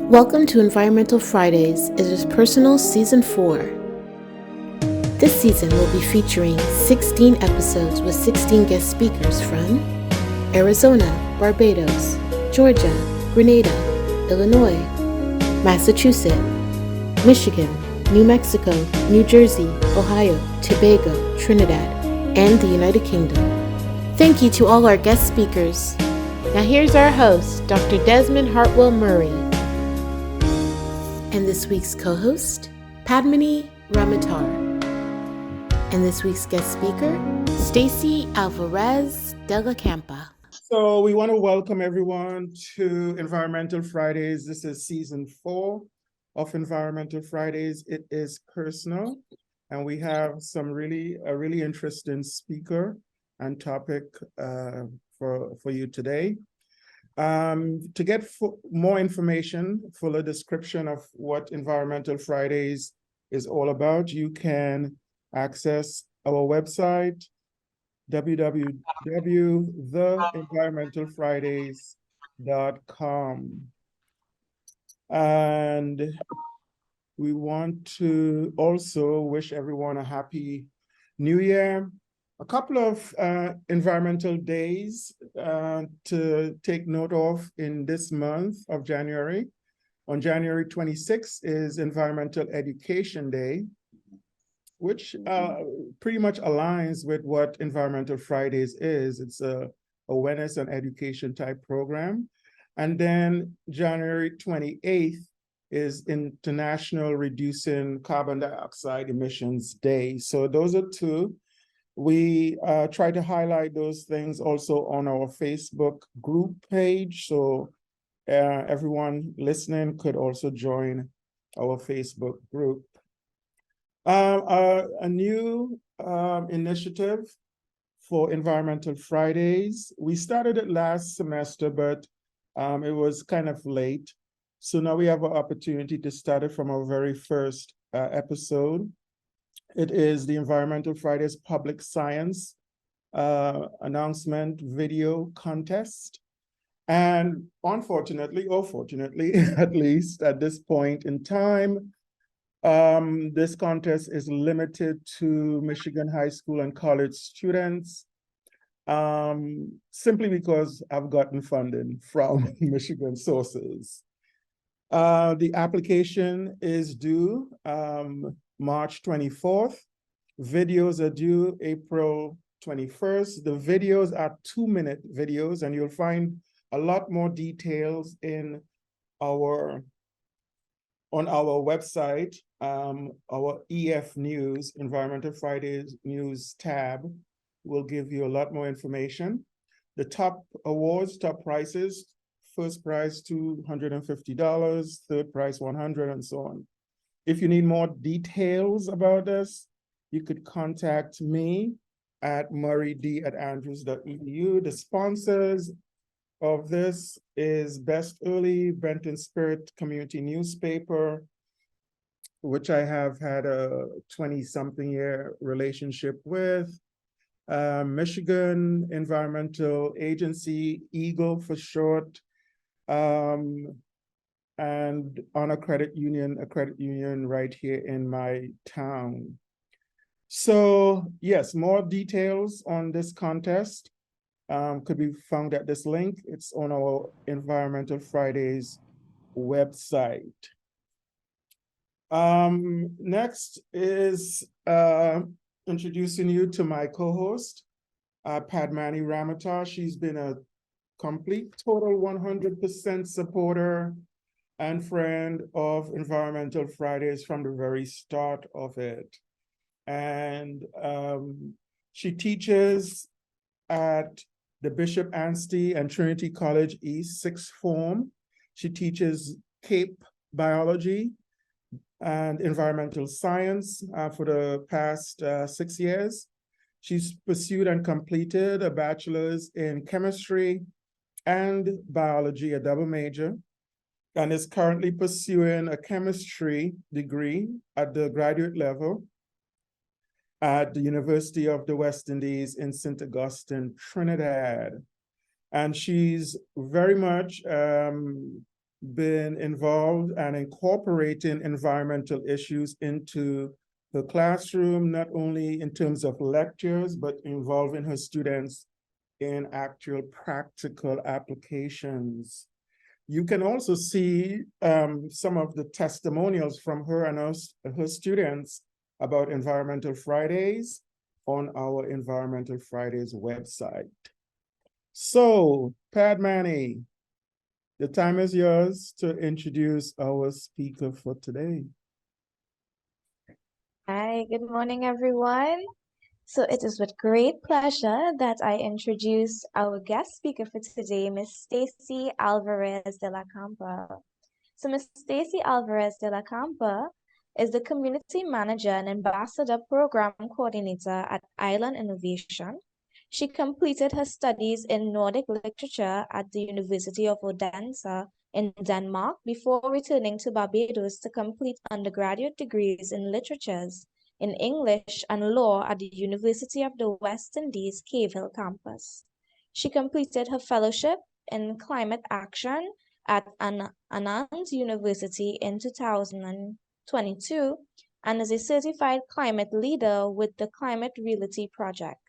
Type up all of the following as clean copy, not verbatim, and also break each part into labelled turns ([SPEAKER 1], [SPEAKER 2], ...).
[SPEAKER 1] Welcome to Environmental Fridays. It is Personal Season 4. This season will be featuring 16 episodes with 16 guest speakers from Arizona, Barbados, Georgia, Grenada, Illinois, Massachusetts, Michigan, New Mexico, New Jersey, Ohio, Tobago, Trinidad, and the United Kingdom. Thank you to all our guest speakers. Now here's our host, Dr. Desmond Hartwell Murray. And this week's co-host, Padmani Ramtar. And this week's guest speaker, Stacey Alvarez de la Campa.
[SPEAKER 2] So we want to welcome everyone to Environmental Fridays. This is season 4 of Environmental Fridays. It is personal, and we have a really interesting speaker and topic for you today. To get more information, fuller description of what Environmental Fridays is all about, you can access our website, www.theenvironmentalfridays.com. And we want to also wish everyone a happy New Year. A couple of environmental days to take note of in this month of January. On January 26th is Environmental Education Day, which pretty much aligns with what Environmental Fridays is. It's a awareness and education type program. And then January 28th is International Reducing Carbon Dioxide Emissions Day. So those are two. We try to highlight those things also on our Facebook group page. So everyone listening could also join our Facebook group. A new initiative for Environmental Fridays. We started it last semester, but it was kind of late. So now we have an opportunity to start it from our very first episode. It is the Environmental Fridays Public Science Announcement Video Contest. And unfortunately, or fortunately, at least at this point in time, this contest is limited to Michigan high school and college students, simply because I've gotten funding from Michigan sources. The application is due March 24th. Videos are due April 21st. The videos are 2-minute videos, and you'll find a lot more details on our website. Our EF News, Environmental Fridays News tab will give you a lot more information. The top awards, top prizes, first prize $250, third prize $100, and so on. If you need more details about this, you could contact me at murrayd@andrews.edu. The sponsors of this is Best Early, Benton Spirit Community Newspaper, which I have had a 20-something year relationship with. Michigan Environmental Agency, EAGLE for short, and on a credit union right here in my town. So yes, more details on this contest could be found at this link. It's on our Environmental Fridays website. Next is introducing you to my co-host, Padmani Ramtar. She's been a complete, total 100% supporter and friend of Environmental Fridays from the very start of it. And she teaches at the Bishop Anstey and Trinity College East 6th Form. She teaches CAPE biology and environmental science for the past 6 years. She's pursued and completed a bachelor's in chemistry and biology, a double major, and is currently pursuing a chemistry degree at the graduate level at the University of the West Indies in St. Augustine, Trinidad. And she's very much been involved and incorporating environmental issues into the classroom, not only in terms of lectures, but involving her students in actual practical applications. You can also see some of the testimonials from her and her students about Environmental Fridays on our Environmental Fridays website. So, Padmani, the time is yours to introduce our speaker for today.
[SPEAKER 3] Hi, good morning, everyone. So it is with great pleasure that I introduce our guest speaker for today, Ms. Stacey Alvarez de la Campa. So Ms. Stacey Alvarez de la Campa is the Community Manager and Ambassador Program Coordinator at Island Innovation. She completed her studies in Nordic literature at the University of Odense in Denmark before returning to Barbados to complete undergraduate degrees in literatures, in English and law at the University of the West Indies Cave Hill campus. She completed her fellowship in climate action at Anand University in 2022 and is a certified climate leader with the Climate Reality Project.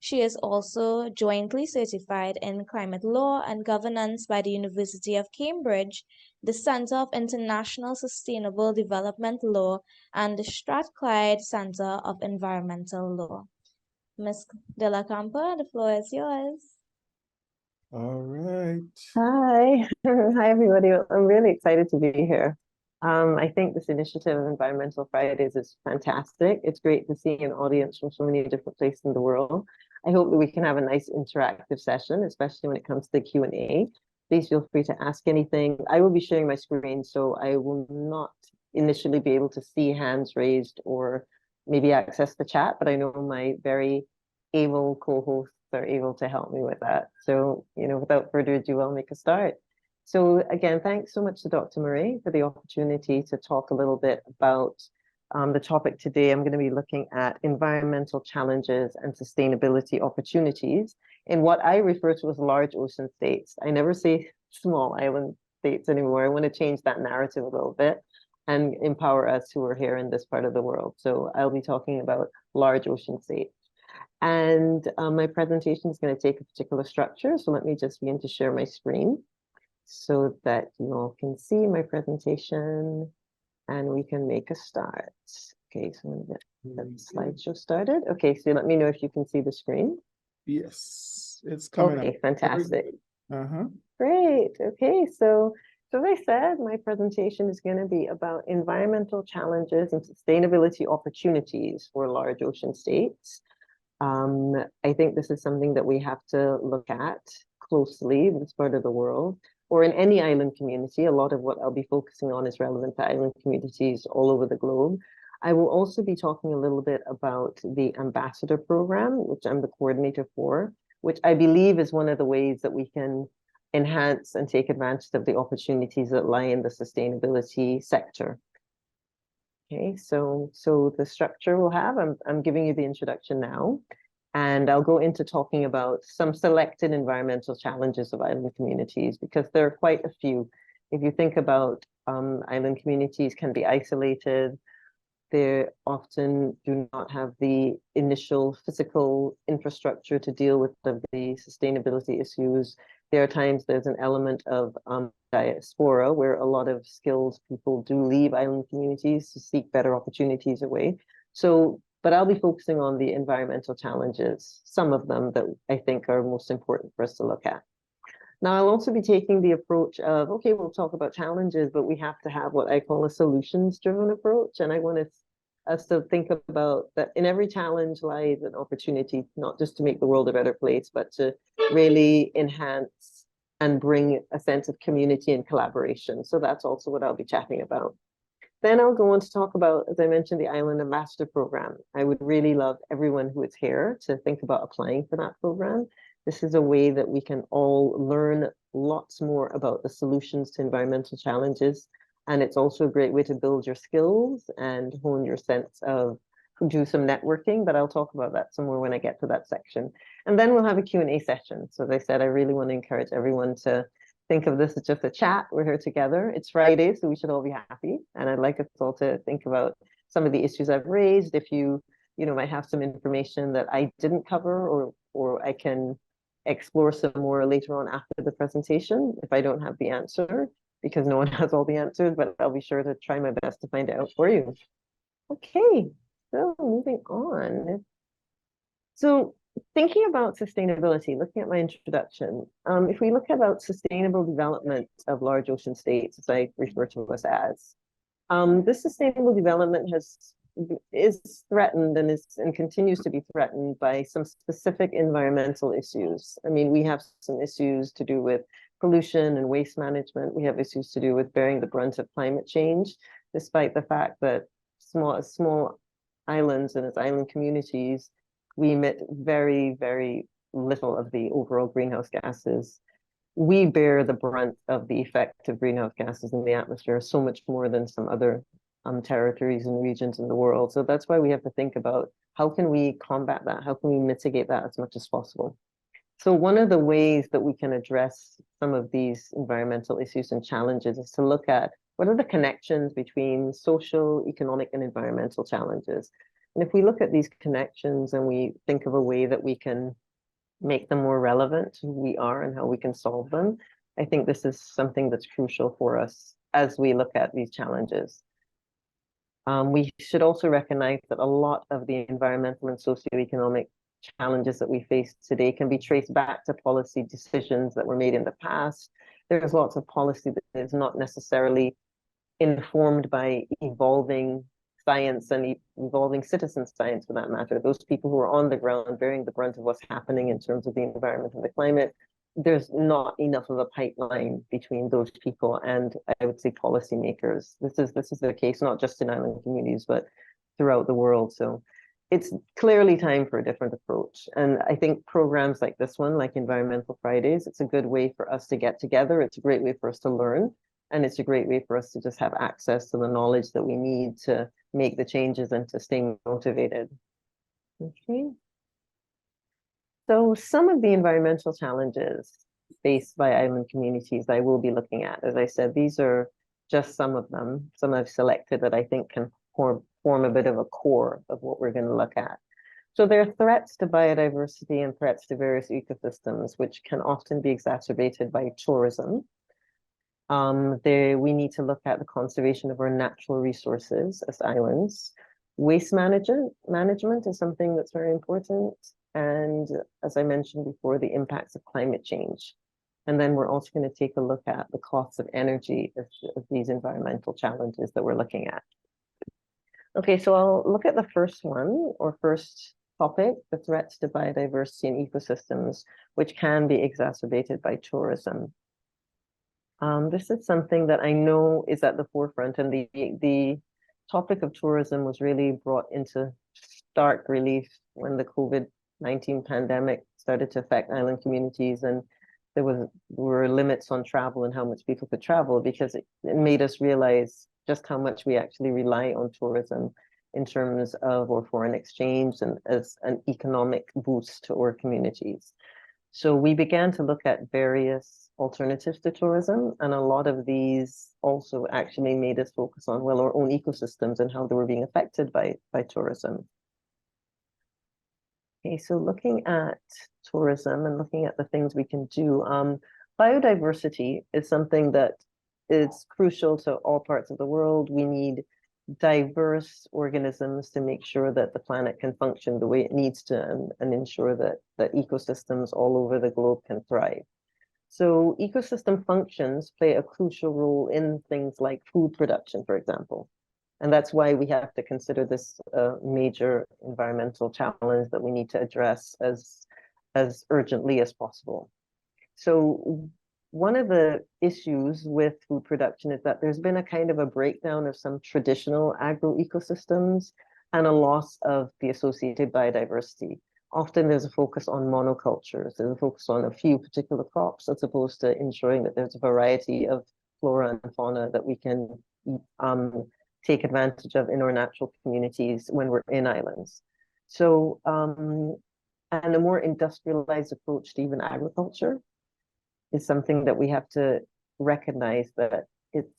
[SPEAKER 3] She is also jointly certified in climate law and governance by the University of Cambridge, the Center of International Sustainable Development Law, and the Strathclyde Center of Environmental Law. Ms. De La Campa, the floor is yours.
[SPEAKER 2] All right.
[SPEAKER 4] Hi. Hi, everybody. I'm really excited to be here. I think this initiative of Environmental Fridays is fantastic. It's great to see an audience from so many different places in the world. I hope that we can have a nice interactive session, especially when it comes to the Q&A. Please feel free to ask anything. I will be sharing my screen, so I will not initially be able to see hands raised or maybe access the chat, but I know my very able co-hosts are able to help me with that. So, without further ado, I'll make a start. So again, thanks so much to Dr. Murray for the opportunity to talk a little bit about the topic today. I'm going to be looking at environmental challenges and sustainability opportunities in what I refer to as large ocean states. I never say small island states anymore. I want to change that narrative a little bit and empower us who are here in this part of the world. So I'll be talking about large ocean states. And my presentation is going to take a particular structure. So let me just begin to share my screen so that you all can see my presentation and we can make a start. Okay, so I'm going to get the slideshow started. Okay, so let me know if you can see the screen.
[SPEAKER 2] Yes, it's coming up.
[SPEAKER 4] Okay, fantastic.
[SPEAKER 2] Uh-huh.
[SPEAKER 4] Great. Okay, so as I said, my presentation is going to be about environmental challenges and sustainability opportunities for large ocean states. I think this is something that we have to look at closely in this part of the world, or in any island community. A lot of what I'll be focusing on is relevant to island communities all over the globe. I will also be talking a little bit about the Ambassador Program, which I'm the coordinator for, which I believe is one of the ways that we can enhance and take advantage of the opportunities that lie in the sustainability sector. Okay, so the structure we'll have, I'm giving you the introduction now, and I'll go into talking about some selected environmental challenges of island communities, because there are quite a few. If you think about island communities can be isolated, they often do not have the initial physical infrastructure to deal with the sustainability issues. There are times there's an element of diaspora where a lot of skilled people do leave island communities to seek better opportunities away. So, but I'll be focusing on the environmental challenges, some of them that I think are most important for us to look at. Now, I'll also be taking the approach of, okay, we'll talk about challenges, but we have to have what I call a solutions-driven approach. And I want us to think about that in every challenge lies an opportunity, not just to make the world a better place, but to really enhance and bring a sense of community and collaboration. So that's also what I'll be chatting about. Then I'll go on to talk about, as I mentioned, the Island Ambassador Program. I would really love everyone who is here to think about applying for that program. This is a way that we can all learn lots more about the solutions to environmental challenges. And it's also a great way to build your skills and hone your sense of, do some networking, but I'll talk about that some more when I get to that section. And then we'll have a Q&A session. So as I said, I really want to encourage everyone to think of this as just a chat. We're here together. It's Friday, so we should all be happy. And I'd like us all to think about some of the issues I've raised. If you might have some information that I didn't cover, or I can explore some more later on after the presentation if I don't have the answer, because no one has all the answers, but I'll be sure to try my best to find it out for you. Okay, so moving on. So thinking about sustainability, looking at my introduction, if we look about sustainable development of large ocean states, as I refer to us as, this sustainable development is threatened and continues to be threatened by some specific environmental issues. I mean, we have some issues to do with pollution and waste management. We have issues to do with bearing the brunt of climate change, despite the fact that small islands and as island communities, we emit very, very little of the overall greenhouse gases. We bear the brunt of the effect of greenhouse gases in the atmosphere so much more than some other territories and regions in the world. So that's why we have to think about how can we combat that? How can we mitigate that as much as possible? So one of the ways that we can address some of these environmental issues and challenges is to look at what are the connections between social, economic, and environmental challenges. And if we look at these connections and we think of a way that we can make them more relevant to who we are and how we can solve them, I think this is something that's crucial for us as we look at these challenges. We should also recognize that a lot of the environmental and socioeconomic challenges that we face today can be traced back to policy decisions that were made in the past. There's lots of policy that is not necessarily informed by evolving science and evolving citizen science, for that matter. Those people who are on the ground bearing the brunt of what's happening in terms of the environment and the climate, there's not enough of a pipeline between those people and, I would say, policymakers. This is the case not just in island communities, but throughout the world. So it's clearly time for a different approach. And I think programs like this one, like Environmental Fridays, it's a good way for us to get together. It's a great way for us to learn. And it's a great way for us to just have access to the knowledge that we need to make the changes and to stay motivated. Okay. So some of the environmental challenges faced by island communities I will be looking at. As I said, these are just some of them. Some I've selected that I think can form a bit of a core of what we're going to look at. So there are threats to biodiversity and threats to various ecosystems, which can often be exacerbated by tourism. We need to look at the conservation of our natural resources as islands. Waste management is something that's very important. And as I mentioned before, the impacts of climate change. And then we're also going to take a look at the costs of energy of these environmental challenges that we're looking at. Okay, so I'll look at the first one, or first topic, the threats to biodiversity and ecosystems, which can be exacerbated by tourism. This is something that I know is at the forefront, and the topic of tourism was really brought into stark relief when the COVID-19 pandemic started to affect island communities, and there were limits on travel and how much people could travel, because it made us realize just how much we actually rely on tourism in terms of our foreign exchange and as an economic boost to our communities. So we began to look at various alternatives to tourism, and a lot of these also actually made us focus on, well, our own ecosystems and how they were being affected by tourism. Okay, so looking at tourism and looking at the things we can do, biodiversity is something that is crucial to all parts of the world. We need diverse organisms to make sure that the planet can function the way it needs to, and ensure that ecosystems all over the globe can thrive. So ecosystem functions play a crucial role in things like food production, for example. And that's why we have to consider this a major environmental challenge that we need to address as urgently as possible. So one of the issues with food production is that there's been a kind of a breakdown of some traditional agro-ecosystems and a loss of the associated biodiversity. Often there's a focus on monocultures, there's a focus on a few particular crops, as opposed to ensuring that there's a variety of flora and fauna that we can take advantage of in our natural communities when we're in islands. So, and a more industrialized approach to even agriculture is something that we have to recognize that it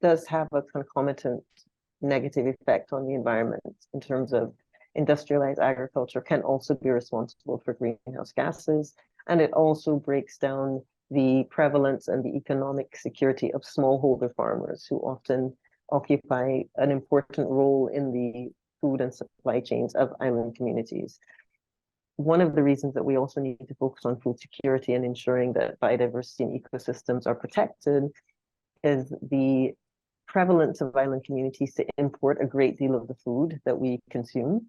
[SPEAKER 4] does have a concomitant negative effect on the environment in terms of industrialized agriculture can also be responsible for greenhouse gases. And it also breaks down the prevalence and the economic security of smallholder farmers who often occupy an important role in the food and supply chains of island communities. One of the reasons that we also need to focus on food security and ensuring that biodiversity and ecosystems are protected is the prevalence of island communities to import a great deal of the food that we consume.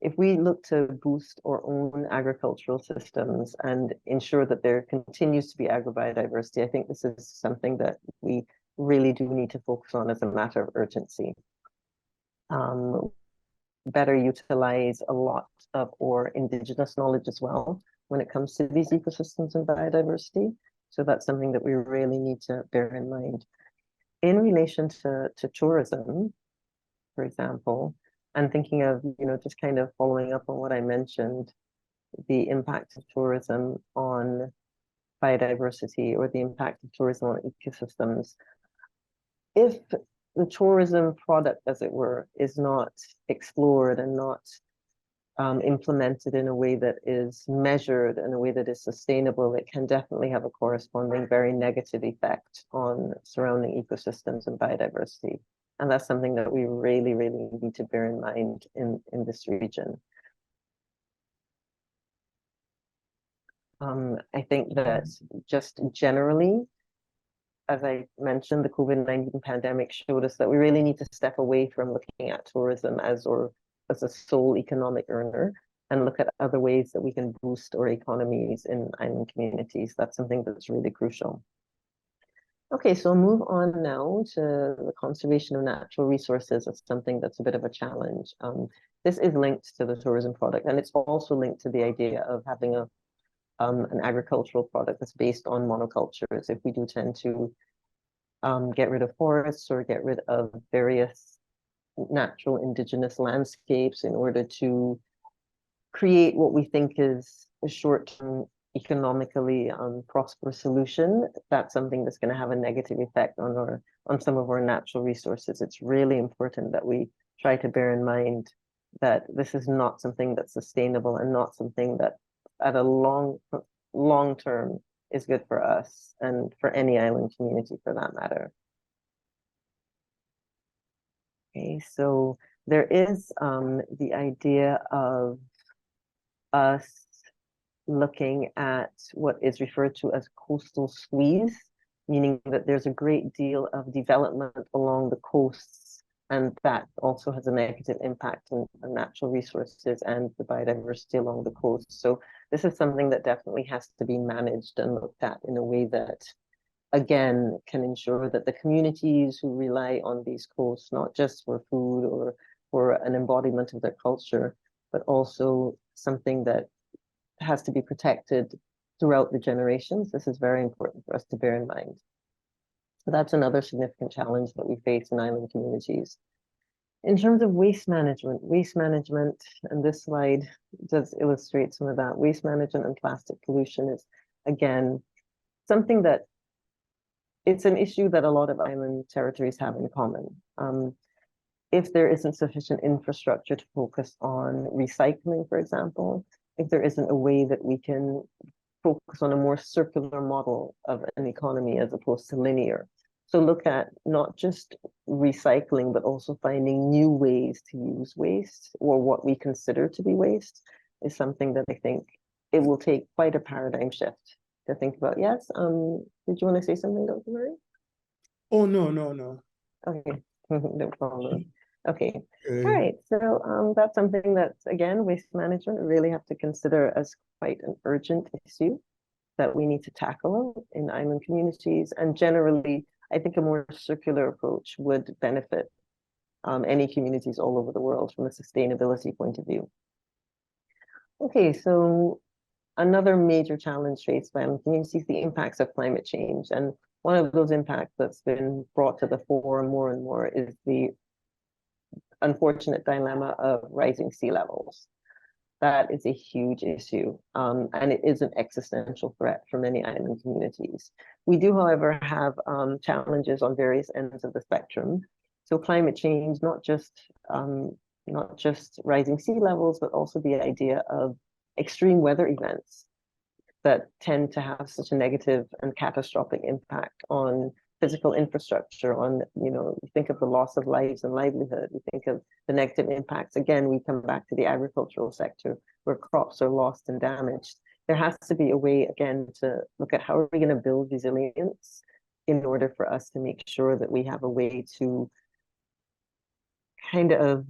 [SPEAKER 4] If we look to boost our own agricultural systems and ensure that there continues to be agrobiodiversity, I think this is something that we really do need to focus on as a matter of urgency. Better utilize a lot of our indigenous knowledge as well when it comes to these ecosystems and biodiversity. So that's something that we really need to bear in mind. In relation to tourism, for example, and thinking of, just kind of following up on what I mentioned, the impact of tourism on biodiversity or the impact of tourism on ecosystems. If the tourism product, as it were, is not explored and not implemented in a way that is measured, in a way that is sustainable, it can definitely have a corresponding very negative effect on surrounding ecosystems and biodiversity. And that's something that we really, really need to bear in mind in this region. I think that just generally, as I mentioned, the COVID-19 pandemic showed us that we really need to step away from looking at tourism as a sole economic earner and look at other ways that we can boost our economies in island communities. That's something that's really crucial. Okay, so I'll move on now to the conservation of natural resources as something that's a bit of a challenge. This is linked to the tourism product, and it's also linked to the idea of having an agricultural product that's based on monocultures. If we do tend to get rid of forests or get rid of various natural indigenous landscapes in order to create what we think is a short-term economically prosperous solution, that's something that's going to have a negative effect on some of our natural resources. It's really important that we try to bear in mind that this is not something that's sustainable and not something that at a long term is good for us and for any island community for that matter. Okay, so there is the idea of us looking at what is referred to as coastal squeeze, meaning that there's a great deal of development along the coasts, and that also has a negative impact on natural resources and the biodiversity along the coast. So this is something that definitely has to be managed and looked at in a way that, again, can ensure that the communities who rely on these coasts, not just for food or for an embodiment of their culture, but also something that has to be protected throughout the generations. This is very important for us to bear in mind. So that's another significant challenge that we face in island communities. In terms of waste management, and this slide does illustrate some of that. Waste management and plastic pollution is, again, something that it's an issue that a lot of island territories have in common. If there isn't sufficient infrastructure to focus on recycling, for example, if there isn't a way that we can focus on a more circular model of an economy as opposed to linear. So look at not just recycling, but also finding new ways to use waste, or what we consider to be waste, is something that I think it will take quite a paradigm shift to think about. Yes, did you want to say something, Dr. Murray?
[SPEAKER 2] Oh, no.
[SPEAKER 4] Okay, no problem. Okay, all right, so that's something that, again, waste management really have to consider as quite an urgent issue that we need to tackle in island communities. And generally, I think a more circular approach would benefit any communities all over the world from a sustainability point of view. Okay, so another major challenge faced by island communities is the impacts of climate change. And one of those impacts that's been brought to the fore more and more is the unfortunate dilemma of rising sea levels. That is a huge issue, and it is an existential threat for many island communities. We do, however, have challenges on various ends of the spectrum. So climate change, not just rising sea levels, but also the idea of extreme weather events that tend to have such a negative and catastrophic impact on physical infrastructure, on, you think of the loss of lives and livelihood, we think of the negative impacts. Again, we come back to the agricultural sector where crops are lost and damaged. There has to be a way, again, to look at how are we going to build resilience in order for us to make sure that we have a way to kind of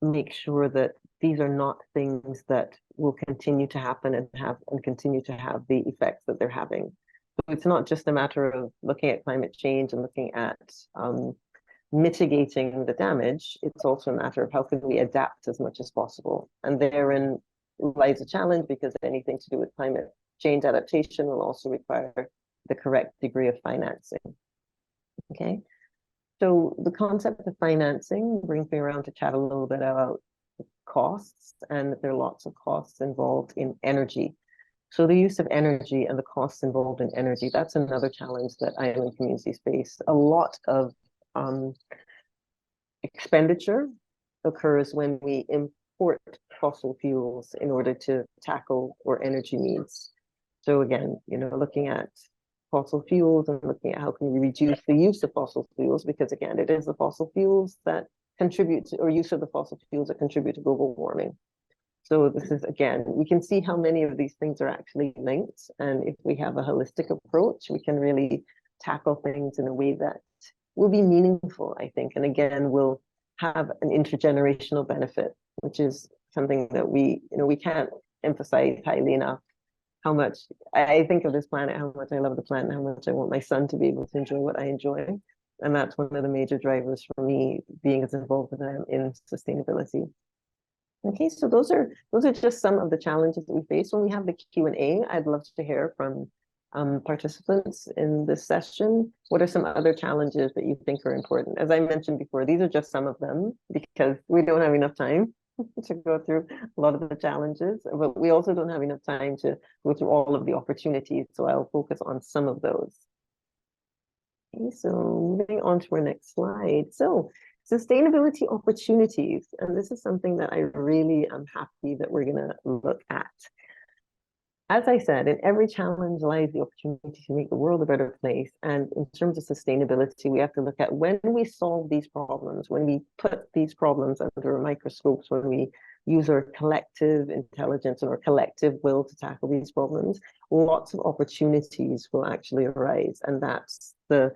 [SPEAKER 4] make sure that these are not things that will continue to happen and continue to have the effects that they're having. So it's not just a matter of looking at climate change and looking at mitigating the damage. It's also a matter of how can we adapt as much as possible. And therein lies a challenge, because anything to do with climate change adaptation will also require the correct degree of financing. Okay. So the concept of financing brings me around to chat a little bit about costs, and there are lots of costs involved in energy. So the use of energy and the costs involved in energy, that's another challenge that island communities face. A lot of expenditure occurs when we import fossil fuels in order to tackle our energy needs. So again, looking at fossil fuels and looking at how can we reduce the use of fossil fuels, because again, it is the fossil fuels that contribute to, or use of the fossil fuels that contribute to global warming. So this is, again, we can see how many of these things are actually linked. And if we have a holistic approach, we can really tackle things in a way that will be meaningful, I think. And again, will have an intergenerational benefit, which is something that we can't emphasize highly enough. How much I think of this planet, how much I love the planet, how much I want my son to be able to enjoy what I enjoy. And that's one of the major drivers for me being as involved with them in sustainability. Okay, so those are just some of the challenges that we face. When we have the Q&A, I'd love to hear from participants in this session. What are some other challenges that you think are important? As I mentioned before, these are just some of them because we don't have enough time to go through a lot of the challenges, but we also don't have enough time to go through all of the opportunities. So I'll focus on some of those. Okay, so moving on to our next slide. So sustainability opportunities, and this is something that I really am happy that we're going to look at. As I said, in every challenge lies the opportunity to make the world a better place. And in terms of sustainability, we have to look at when we solve these problems, when we put these problems under microscopes, when we use our collective intelligence and our collective will to tackle these problems, lots of opportunities will actually arise. And that's the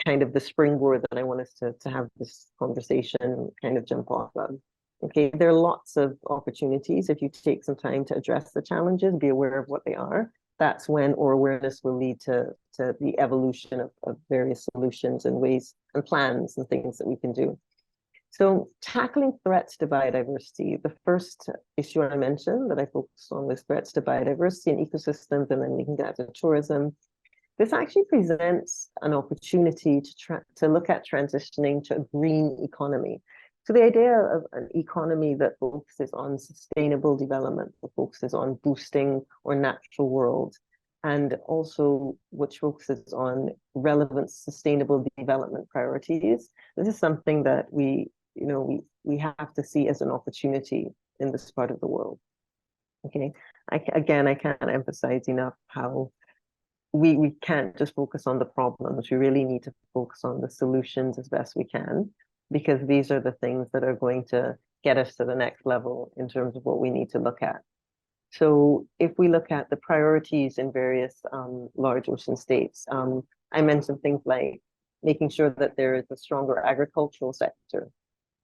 [SPEAKER 4] kind of the springboard that I want us to have this conversation kind of jump off of. Okay, there are lots of opportunities. If you take some time to address the challenges, be aware of what they are, that's when our awareness will lead to the evolution of various solutions and ways and plans and things that we can do. So tackling threats to biodiversity, the first issue I mentioned that I focused on was threats to biodiversity and ecosystems, and then linking that to tourism. This actually presents an opportunity to look at transitioning to a green economy. So the idea of an economy that focuses on sustainable development, that focuses on boosting our natural world, and also which focuses on relevant sustainable development priorities. This is something that we have to see as an opportunity in this part of the world. Okay, I can't emphasize enough how we can't just focus on the problems. We really need to focus on the solutions as best we can, because these are the things that are going to get us to the next level in terms of what we need to look at. So if we look at the priorities in various large ocean states, I mentioned things like making sure that there is a stronger agricultural sector.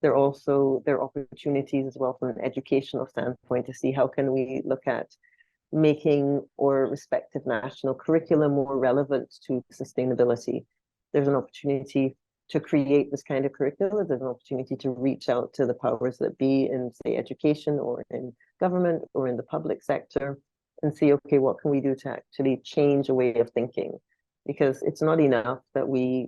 [SPEAKER 4] There are opportunities as well from an educational standpoint to see how can we look at making our respective national curriculum more relevant to sustainability. There's an opportunity to create this kind of curriculum. There's an opportunity to reach out to the powers that be in, say, education or in government or in the public sector and see, okay, what can we do to actually change a way of thinking? Because it's not enough that we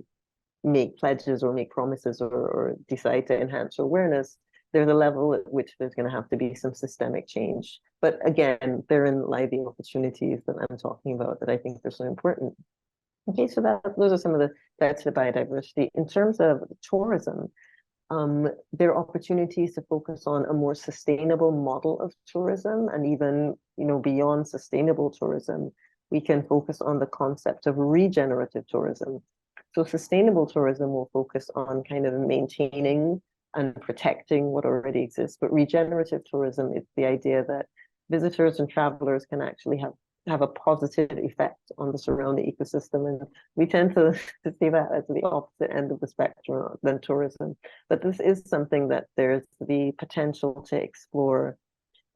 [SPEAKER 4] make pledges or make promises or decide to enhance awareness. there's a level at which there's going to have to be some systemic change. But again, therein lie the opportunities that I'm talking about that I think are so important. Okay, so those are some of the types of biodiversity. In terms of tourism, there are opportunities to focus on a more sustainable model of tourism, and even, beyond sustainable tourism, we can focus on the concept of regenerative tourism. So sustainable tourism will focus on kind of maintaining and protecting what already exists, but regenerative tourism is the idea that visitors and travelers can actually have a positive effect on the surrounding ecosystem. And we tend to see that as the opposite end of the spectrum than tourism. But this is something that there's the potential to explore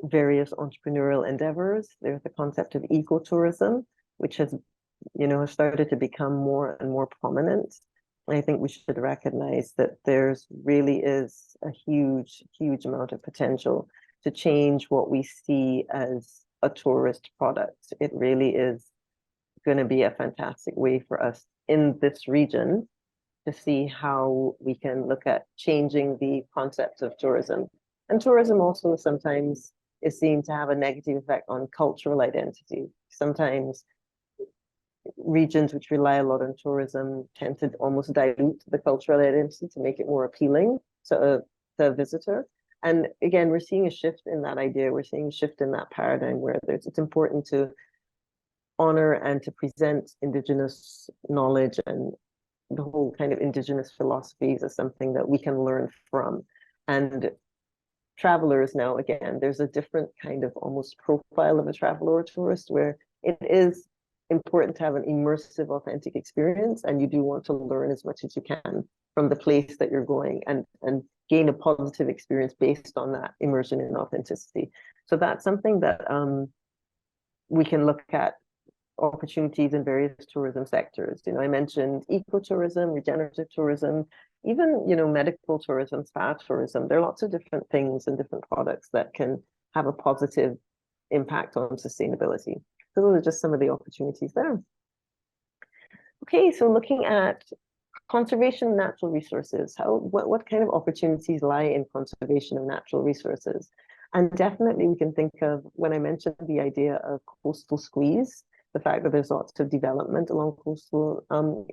[SPEAKER 4] various entrepreneurial endeavors. There's the concept of ecotourism, which has started to become more and more prominent. I think we should recognize that there's really is a huge, huge amount of potential to change what we see as a tourist product. It really is going to be a fantastic way for us in this region to see how we can look at changing the concept of tourism. And tourism also sometimes is seen to have a negative effect on cultural identity. Sometimes regions which rely a lot on tourism tend to almost dilute the cultural identity to make it more appealing to a visitor. And again, we're seeing a shift in that idea. We're seeing a shift in that paradigm where it's important to honor and to present Indigenous knowledge and the whole kind of Indigenous philosophies as something that we can learn from. And travelers now, again, there's a different kind of almost profile of a traveler or tourist where it is important to have an immersive, authentic experience, and you do want to learn as much as you can from the place that you're going and gain a positive experience based on that immersion and authenticity. So that's something that we can look at opportunities in various tourism sectors. I mentioned ecotourism, regenerative tourism, even, medical tourism, spa tourism. There are lots of different things and different products that can have a positive impact on sustainability. So those are just some of the opportunities there. Okay, so looking at conservation of natural resources, what kind of opportunities lie in conservation of natural resources? And definitely we can think of, when I mentioned the idea of coastal squeeze, the fact that there's lots of development along coastal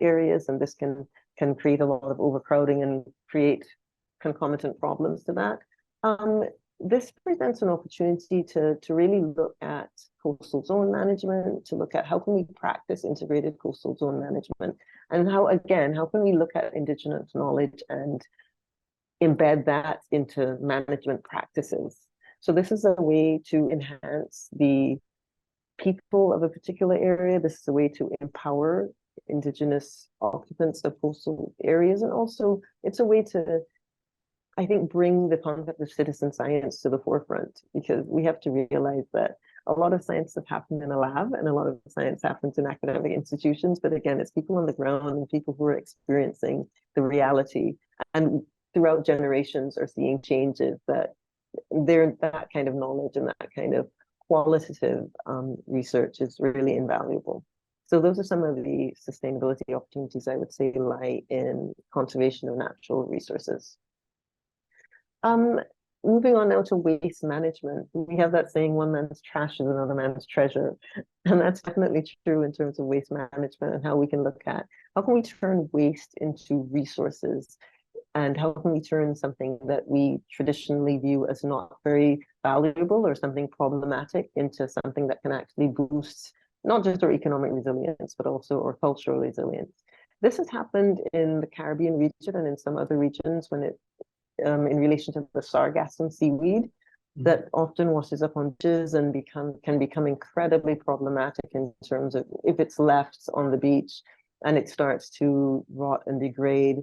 [SPEAKER 4] areas, and this can create a lot of overcrowding and create concomitant problems to that. This presents an opportunity to really look at coastal zone management, to look at how can we practice integrated coastal zone management, and how can we look at Indigenous knowledge and embed that into management practices. So this is a way to enhance the people of a particular area. This is a way to empower Indigenous occupants of coastal areas, and also it's a way to, I think, bring the concept of citizen science to the forefront, because we have to realize that a lot of science has happened in a lab and a lot of science happens in academic institutions. But again, it's people on the ground and people who are experiencing the reality and throughout generations are seeing changes that that kind of knowledge and that kind of qualitative research is really invaluable. So those are some of the sustainability opportunities I would say lie in conservation of natural resources. Moving on now to waste management. We have that saying, one man's trash is another man's treasure. And that's definitely true in terms of waste management and how we can look at how can we turn waste into resources, and how can we turn something that we traditionally view as not very valuable or something problematic into something that can actually boost not just our economic resilience, but also our cultural resilience. This has happened in the Caribbean region and in some other regions when in relation to the sargassum seaweed that often washes up on beaches and can become incredibly problematic in terms of if it's left on the beach and it starts to rot and degrade,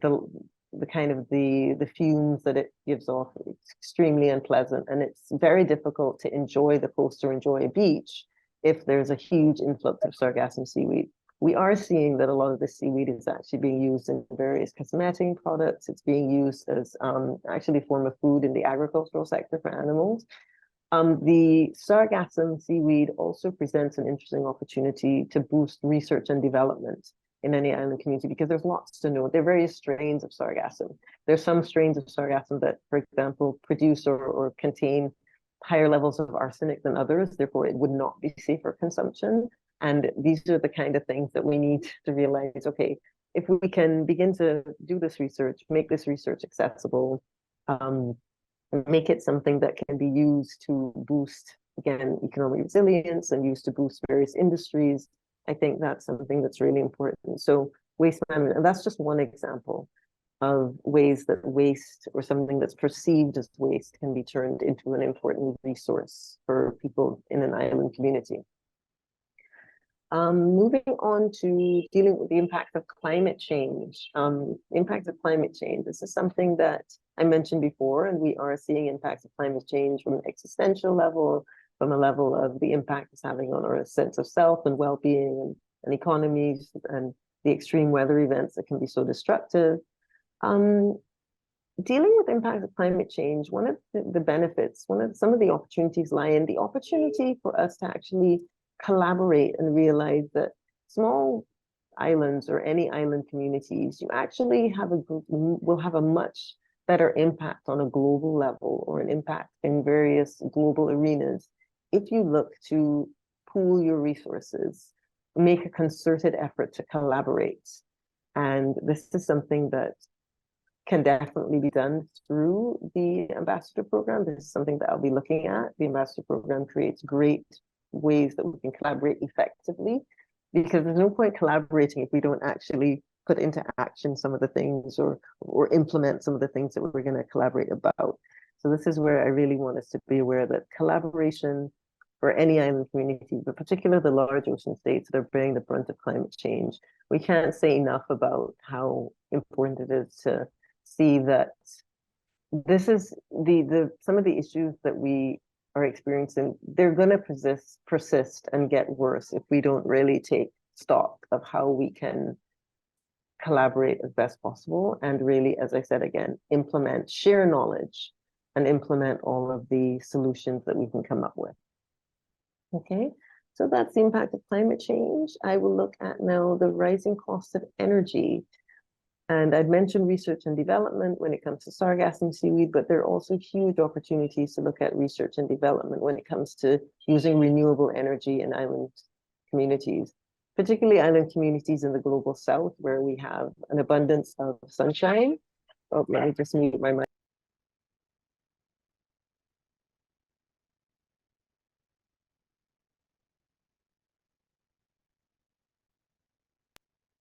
[SPEAKER 4] the kind of the fumes that it gives off, it's extremely unpleasant, and it's very difficult to enjoy the coast or enjoy a beach if there's a huge influx of sargassum seaweed. We are seeing that a lot of this seaweed is actually being used in various cosmetic products. It's being used as actually a form of food in the agricultural sector for animals. The sargassum seaweed also presents an interesting opportunity to boost research and development in any island community, because there's lots to know. There are various strains of sargassum. There's some strains of sargassum that, for example, produce or contain higher levels of arsenic than others, therefore it would not be safe for consumption. And these are the kind of things that we need to realize, okay, if we can begin to do this research, make this research accessible, make it something that can be used to boost, again, economic resilience and used to boost various industries, I think that's something that's really important. So waste management, and that's just one example of ways that waste or something that's perceived as waste can be turned into an important resource for people in an island community. Moving on to dealing with the impact of climate change. Impact of climate change. This is something that I mentioned before, and we are seeing impacts of climate change from an existential level, from a level of the impact it's having on our sense of self and well-being and economies, and the extreme weather events that can be so destructive. Dealing with impact of climate change, one of the benefits, some of the opportunities lie in the opportunity for us to actually collaborate and realize that small islands or any island communities, you actually will have a much better impact on a global level, or an impact in various global arenas, if you look to pool your resources, make a concerted effort to collaborate. And this is something that can definitely be done through the ambassador program. This is something that I'll be looking at. The ambassador program creates great ways that we can collaborate effectively, because there's no point collaborating if we don't actually put into action some of the things or implement some of the things that we're going to collaborate about. So this is where I really want us to be aware that collaboration for any island community, but particularly the large ocean states that are bearing the brunt of climate change, we can't say enough about how important it is to see that this is some of the issues that we are experiencing, they're going to persist and get worse if we don't really take stock of how we can collaborate as best possible, and really, as I said again, share knowledge and implement all of the solutions that we can come up with. Okay, so that's the impact of climate change. I will look at now the rising cost of energy. And I'd mentioned research and development when it comes to sargassum seaweed, but there are also huge opportunities to look at research and development when it comes to using renewable energy in island communities, particularly island communities in the global south, where we have an abundance of sunshine. Oh, let me just mute my mic.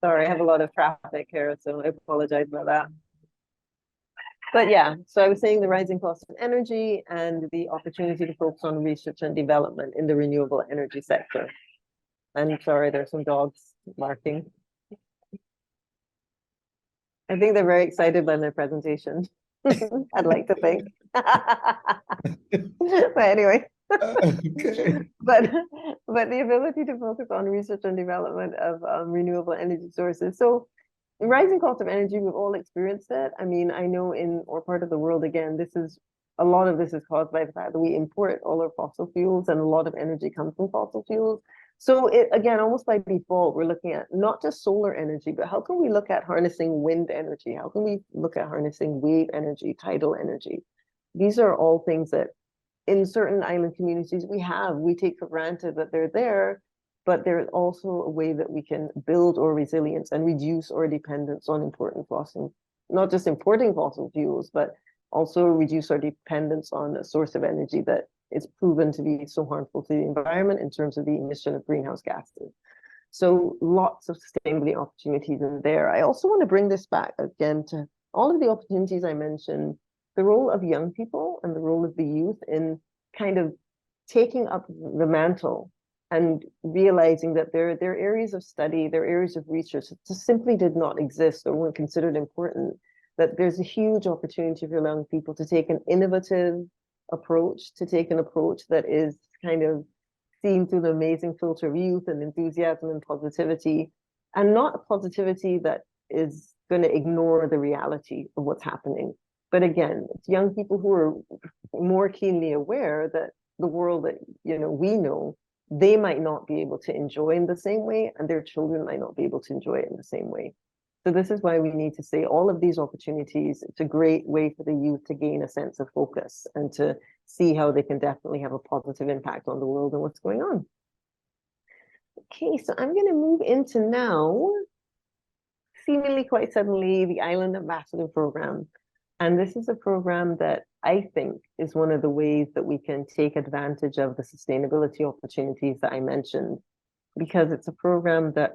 [SPEAKER 4] Sorry, I have a lot of traffic here, so I apologize about that. But yeah, so I was saying the rising cost of energy and the opportunity to focus on research and development in the renewable energy sector. And sorry, there's some dogs barking. I think they're very excited by their presentation. I'd like to think. But anyway.
[SPEAKER 2] Okay.
[SPEAKER 4] But the ability to focus on research and development of renewable energy sources. So rising cost of energy, we've all experienced it. I mean, I know in our part of the world, again, a lot of this is caused by the fact that we import all our fossil fuels, and a lot of energy comes from fossil fuels. So again, almost by default, we're looking at not just solar energy, but how can we look at harnessing wind energy? How can we look at harnessing wave energy, tidal energy? These are all things that in certain island communities we take for granted that they're there, but there's also a way that we can build our resilience and reduce our dependence on not just importing fossil fuels, but also reduce our dependence on a source of energy that is proven to be so harmful to the environment in terms of the emission of greenhouse gases. So lots of sustainability opportunities in there. I also want to bring this back again to all of the opportunities I mentioned, the role of young people and the role of the youth in kind of taking up the mantle and realizing that there are areas of study, there are areas of research that just simply did not exist or weren't considered important, that there's a huge opportunity for young people to take an innovative approach, to take an approach that is kind of seen through the amazing filter of youth and enthusiasm and positivity, and not a positivity that is going to ignore the reality of what's happening. But again, it's young people who are more keenly aware that the world that we know they might not be able to enjoy in the same way, and their children might not be able to enjoy it in the same way. So this is why we need to say all of these opportunities. It's a great way for the youth to gain a sense of focus and to see how they can definitely have a positive impact on the world and what's going on. Okay, so I'm going to move into now, seemingly quite suddenly, the Island Ambassador Program. And this is a program that I think is one of the ways that we can take advantage of the sustainability opportunities that I mentioned, because it's a program that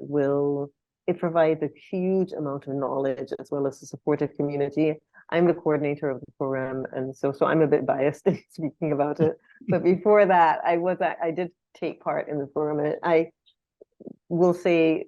[SPEAKER 4] it provides a huge amount of knowledge as well as a supportive community. I'm the coordinator of the program, and so I'm a bit biased in speaking about it. But before that, I did take part in the program, and I will say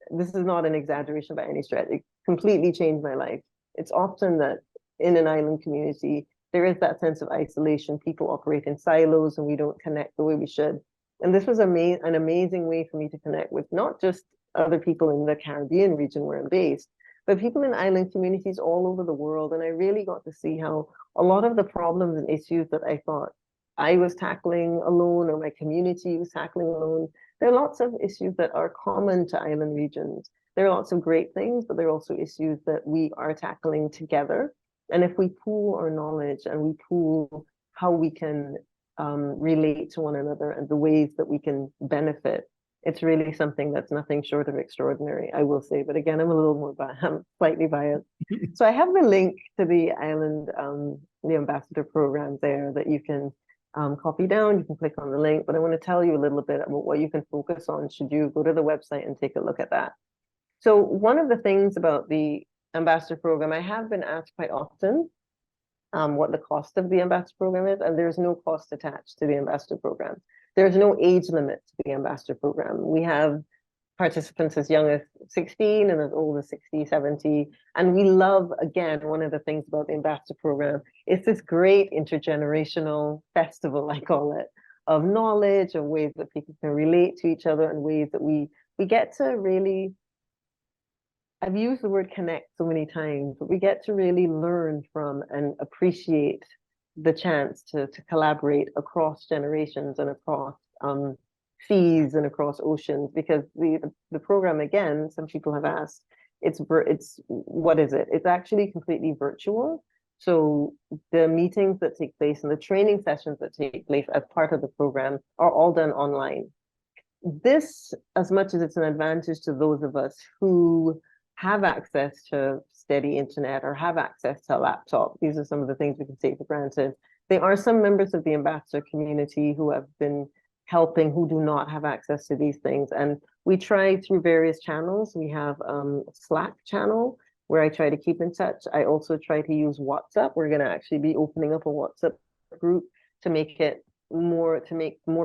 [SPEAKER 4] this is not an exaggeration by any stretch. It completely changed my life. It's often that in an island community, there is that sense of isolation. People operate in silos and we don't connect the way we should. And this was an amazing way for me to connect with not just other people in the Caribbean region where I'm based, but people in island communities all over the world. And I really got to see how a lot of the problems and issues that I thought I was tackling alone or my community was tackling alone, there are lots of issues that are common to island regions. There are lots of great things, but there are also issues that we are tackling together. And if we pool our knowledge and we pool how we can relate to one another and the ways that we can benefit, it's really something that's nothing short of extraordinary, I will say. But again, I'm a little more I'm slightly biased. So I have the link to the Island, the Ambassador Program there that you can copy down. You can click on the link, but I want to tell you a little bit about what you can focus on should you go to the website and take a look at that. So one of the things about the Ambassador Program, I have been asked quite often what the cost of the Ambassador Program is, and there's no cost attached to the Ambassador Program. There's no age limit to the Ambassador Program. We have participants as young as 16 and as old as 60, 70. And we love, again, one of the things about the Ambassador Program is this great intergenerational festival, I call it, of knowledge, of ways that people can relate to each other and ways that we get to really, I've used the word connect so many times, but we get to really learn from and appreciate the chance to collaborate across generations and across seas and across oceans, because the program, again, some people have asked, it's what is it? It's actually completely virtual. So the meetings that take place and the training sessions that take place as part of the program are all done online. This, as much as it's an advantage to those of us who have access to steady internet or have access to a laptop, these are some of the things we can take for granted. There are some members of the ambassador community who have been helping who do not have access to these things. And we try through various channels. We have a Slack channel where I try to keep in touch. I also try to use WhatsApp. We're going to actually be opening up a WhatsApp group to make more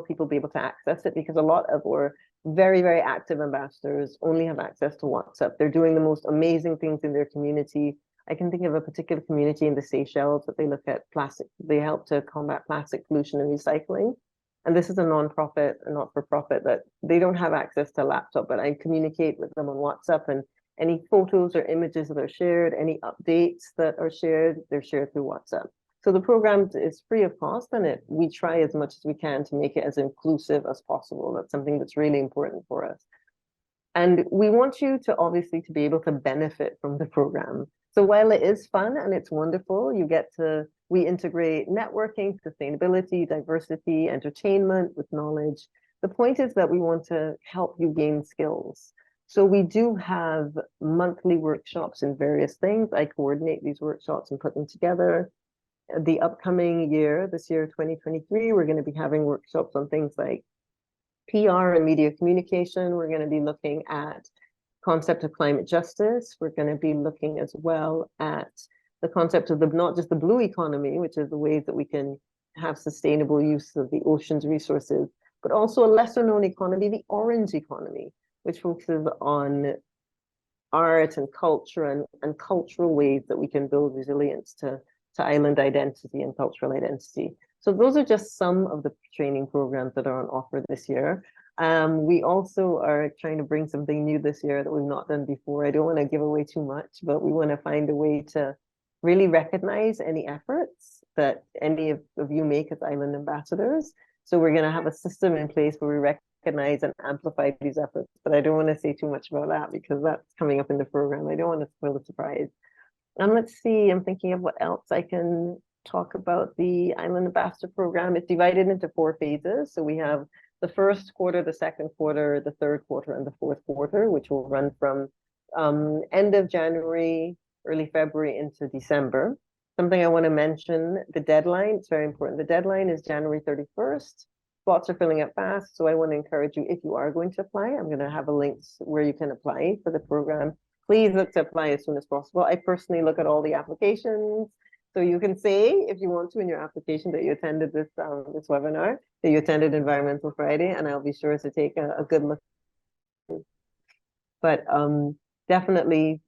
[SPEAKER 4] people be able to access it, because a lot of our very, very active ambassadors only have access to WhatsApp. They're doing the most amazing things in their community. I can think of a particular community in the Seychelles that they look at plastic. They help to combat plastic pollution and recycling. And this is a non-profit, a not-for-profit, that they don't have access to a laptop, but I communicate with them on WhatsApp, and any photos or images that are shared, any updates that are shared, they're shared through WhatsApp. So the program is free of cost, and we try as much as we can to make it as inclusive as possible. That's something that's really important for us. And we want you to obviously to be able to benefit from the program. So while it is fun and it's wonderful, we integrate networking, sustainability, diversity, entertainment with knowledge. The point is that we want to help you gain skills. So we do have monthly workshops in various things. I coordinate these workshops and put them together. The upcoming year, this year, 2023, we're going to be having workshops on things like PR and media communication. We're going to be looking at concept of climate justice. We're going to be looking as well at the concept of not just the blue economy, which is the ways that we can have sustainable use of the ocean's resources, but also a lesser known economy, the orange economy, which focuses on art and culture and cultural ways that we can build resilience to island identity and cultural identity. So those are just some of the training programs that are on offer this year. We also are trying to bring something new this year that we've not done before. I don't want to give away too much, but we want to find a way to really recognize any efforts that any of you make as island ambassadors. So we're going to have a system in place where we recognize and amplify these efforts. But I don't want to say too much about that because that's coming up in the program. I don't want to spoil the surprise. And let's see, I'm thinking of what else I can talk about. The Island Ambassador Program is divided into 4 phases. So we have the first quarter, the second quarter, the third quarter, and the fourth quarter, which will run from end of January, early February into December. Something I want to mention, the deadline, it's very important. The deadline is January 31st. Spots are filling up fast, so I want to encourage you, if you are going to apply, I'm going to have a link where you can apply for the program. Please look to apply as soon as possible. I personally look at all the applications. So you can say, if you want to, in your application that you attended this this webinar, that you attended Environmental Friday, and I'll be sure to take a good look. But definitely,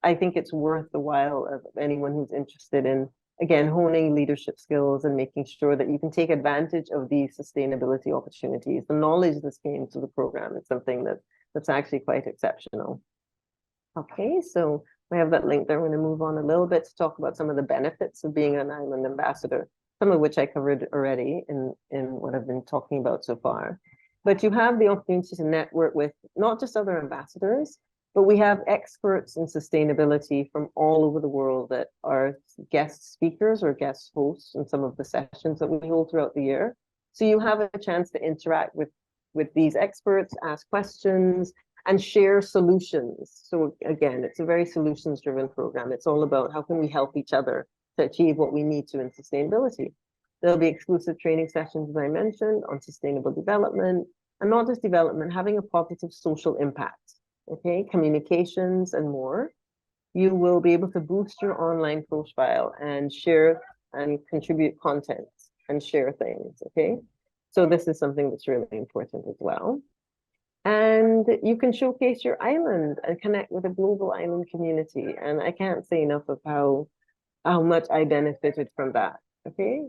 [SPEAKER 4] I think it's worth the while of anyone who's interested in, again, honing leadership skills and making sure that you can take advantage of these sustainability opportunities. The knowledge that's came to the program is something that's actually quite exceptional. Okay, so we have that link there. I'm going to move on a little bit to talk about some of the benefits of being an island ambassador, some of which I covered already in what I've been talking about so far. But you have the opportunity to network with not just other ambassadors, but we have experts in sustainability from all over the world that are guest speakers or guest hosts in some of the sessions that we hold throughout the year. So you have a chance to interact with these experts, ask questions, and share solutions. So again, it's a very solutions-driven program. It's all about how can we help each other to achieve what we need to in sustainability. There'll be exclusive training sessions, as I mentioned, on sustainable development, and not just development, having a positive social impact, okay, communications and more. You will be able to boost your online profile and share and contribute content and share things, okay? So this is something that's really important as well. And you can showcase your island and connect with a global island community. And I can't say enough of how much I benefited from that, okay?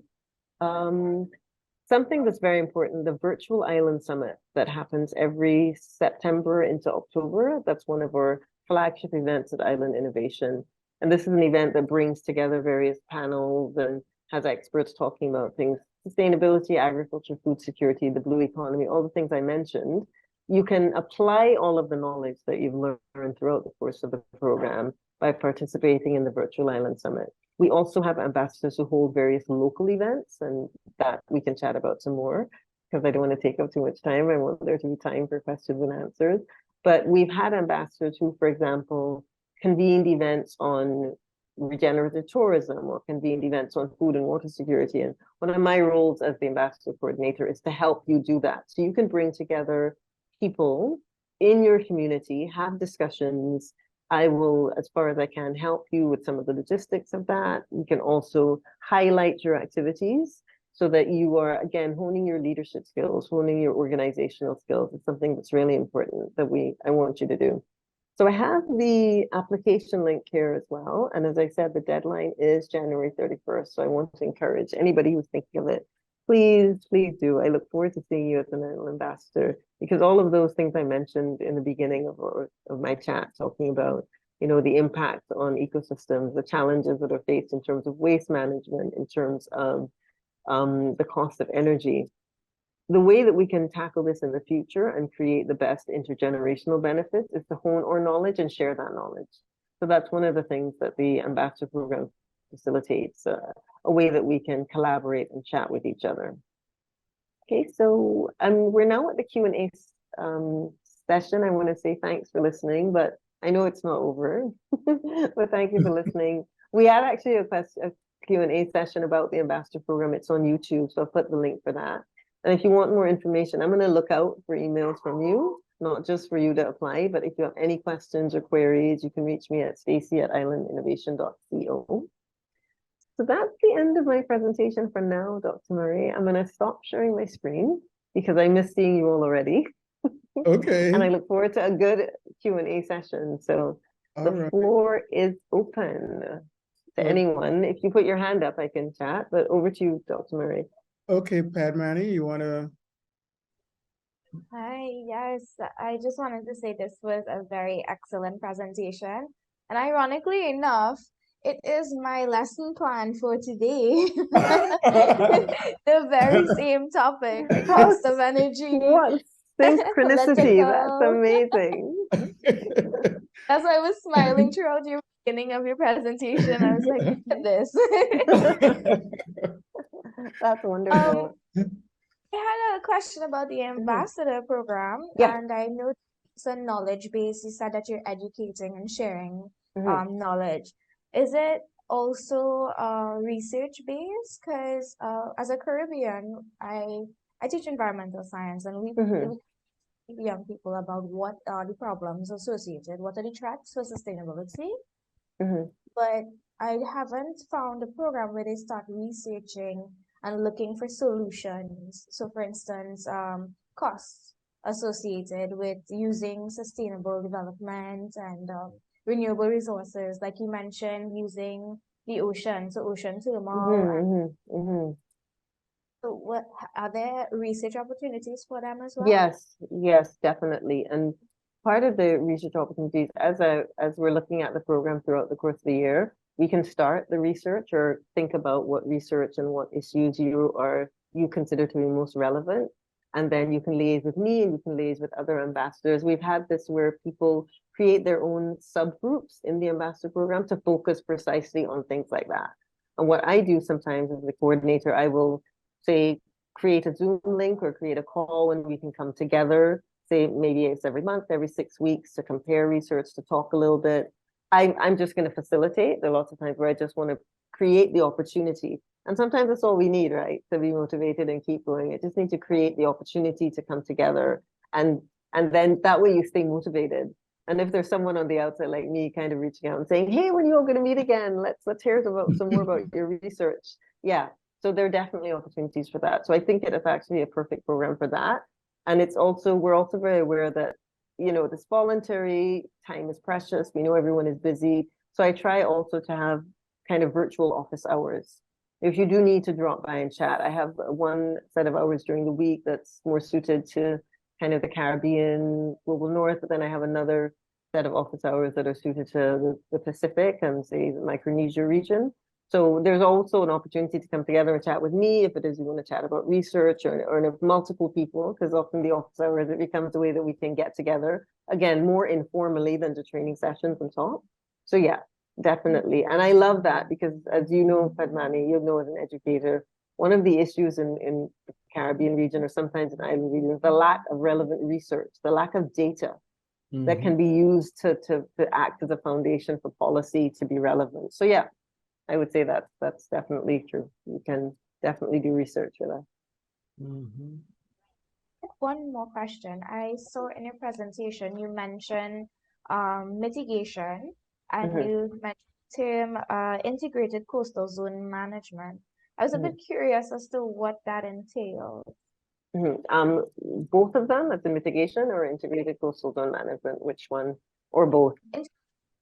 [SPEAKER 4] Something that's very important, the Virtual Island Summit that happens every September into October. That's one of our flagship events at Island Innovation. And this is an event that brings together various panels and has experts talking about things, sustainability, agriculture, food security, the blue economy, all the things I mentioned. You can apply all of the knowledge that you've learned throughout the course of the program by participating in the Virtual Island Summit. We also have ambassadors who hold various local events, and that we can chat about some more because I don't want to take up too much time. I want there to be time for questions and answers. But we've had ambassadors who, for example, convened events on regenerative tourism or convened events on food and water security. And one of my roles as the ambassador coordinator is to help you do that. So you can bring together people in your community, have discussions. I will, as far as I can, help you with some of the logistics of that. You can also highlight your activities so that you are, again, honing your leadership skills, honing your organizational skills. It's something that's really important that I want you to do. So I have the application link here as well. And as I said, the deadline is January 31st. So I want to encourage anybody who's thinking of it, please do. I look forward to seeing you as an ambassador, because all of those things I mentioned in the beginning of my chat, talking about, you know, the impact on ecosystems, the challenges that are faced in terms of waste management, in terms of the cost of energy. The way that we can tackle this in the future and create the best intergenerational benefits is to hone our knowledge and share that knowledge. So that's one of the things that the ambassador program facilitates, a way that we can collaborate and chat with each other. Okay, so we're now at the Q&A session. I want to say thanks for listening, but I know it's not over, but thank you for listening. We had actually a Q&A session about the ambassador program. It's on YouTube, so I'll put the link for that. And if you want more information, I'm going to look out for emails from you, not just for you to apply, but if you have any questions or queries, you can reach me at stacey@islandinnovation.co. So that's the end of my presentation for now, Dr. Murray. I'm going to stop sharing my screen because I miss seeing you all already.
[SPEAKER 2] Okay.
[SPEAKER 4] And I look forward to a good Q&A session. So the floor is open to anyone. If you put your hand up, I can chat, but over to you, Dr. Murray.
[SPEAKER 2] Okay, Padmani, you want to?
[SPEAKER 3] Hi, yes, I just wanted to say this was a very excellent presentation. And ironically enough, it is my lesson plan for today. The very same topic,
[SPEAKER 4] How
[SPEAKER 3] cost of energy,
[SPEAKER 4] What synchronicity! That's
[SPEAKER 3] political.
[SPEAKER 4] amazing.
[SPEAKER 3] That's why I was smiling throughout your beginning of your presentation. I was like, look at this.
[SPEAKER 4] That's wonderful.
[SPEAKER 3] I had a question about the ambassador program,
[SPEAKER 4] Yeah.
[SPEAKER 3] and I know it's a knowledge base. You said that you're educating and sharing knowledge. Is it also research based? Because as a Caribbean, I teach environmental science, and we teach young people about what are the problems associated, what are the threats for sustainability. But I haven't found a program where they start researching and looking for solutions. So, for instance, costs associated with using sustainable development and renewable resources, like you mentioned, using the ocean, so ocean thermal. So, what are there research opportunities for them as well?
[SPEAKER 4] Yes, definitely. And part of the research opportunities, as we're looking at the program throughout the course of the year, we can start the research or think about what research and what issues you consider to be most relevant. And then you can liaise with me and you can liaise with other ambassadors. We've had this where people create their own subgroups in the ambassador program to focus precisely on things like that. And what I do sometimes as the coordinator, I will say, create a Zoom link or create a call when we can come together, say maybe it's every month, every 6 weeks, to compare research, to talk a little bit. I'm just going to facilitate. There are lots of times where I just want to create the opportunity. And sometimes that's all we need, right? To be motivated and keep going. I just need to create the opportunity to come together. And then that way you stay motivated. And if there's someone on the outside like me kind of reaching out and saying, hey, when are you all going to meet again? Let's hear some more about your research. Yeah. So there are definitely opportunities for that. So I think it is actually a perfect program for that. And we're also very aware that, this voluntary time is precious. We know everyone is busy. So I try also to have kind of virtual office hours. If you do need to drop by and chat, I have one set of hours during the week that's more suited to kind of the Caribbean, Global North, but then I have another set of office hours that are suited to the Pacific and say the Micronesia region. So there's also an opportunity to come together and chat with me if it is you want to chat about research or multiple people, because often the office hours, it becomes a way that we can get together, again, more informally than the training sessions and talk. So yeah, definitely. And I love that because as you know, Padmani, you know as an educator, one of the issues in the Caribbean region or sometimes in island regions, the lack of relevant research, the lack of data that can be used to act as a foundation for policy to be relevant. So yeah, I would say that's definitely true. You can definitely do research with that.
[SPEAKER 3] One more question. I saw in your presentation you mentioned mitigation and you mentioned term integrated coastal zone management. I was a bit curious as to what that entails.
[SPEAKER 4] Both of them, that's the mitigation or integrated coastal zone management, which one, or both?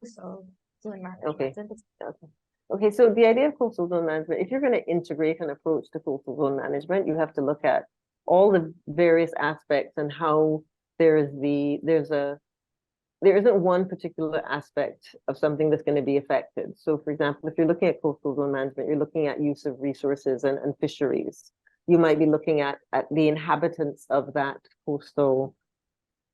[SPEAKER 3] Coastal zone management.
[SPEAKER 4] Okay, so the idea of coastal zone management, if you're going to integrate an approach to coastal zone management, you have to look at all the various aspects and how there isn't one particular aspect of something that's going to be affected. So for example, if you're looking at coastal zone management, you're looking at use of resources and fisheries. You might be looking at the inhabitants of that coastal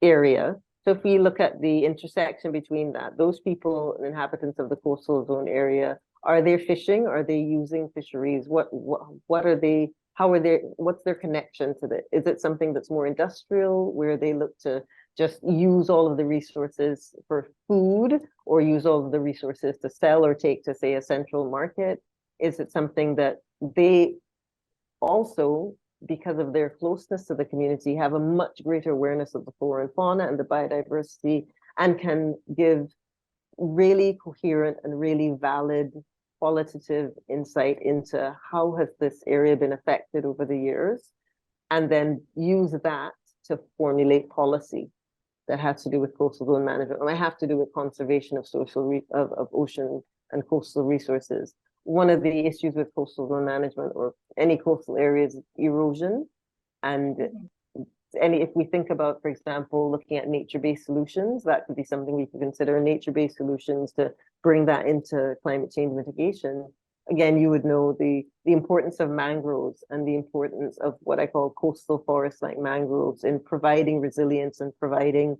[SPEAKER 4] area. So if we look at the intersection between that, those people, inhabitants of the coastal zone area, are they fishing? Are they using fisheries? What are they? What's their connection to it? Is it something that's more industrial, where they look to just use all of the resources for food, or use all of the resources to sell or take to, say, a central market? Is it something that they also, because of their closeness to the community, have a much greater awareness of the flora and fauna and the biodiversity, and can give really coherent and really valid qualitative insight into how has this area been affected over the years, and then use that to formulate policy that has to do with coastal zone management, and I have to do with conservation of of ocean and coastal resources. One of the issues with coastal zone management or any coastal area is erosion, and if we think about, for example, looking at nature-based solutions, that could be something we could consider, nature-based solutions to bring that into climate change mitigation. Again, you would know the importance of mangroves and the importance of what I call coastal forests like mangroves in providing resilience and providing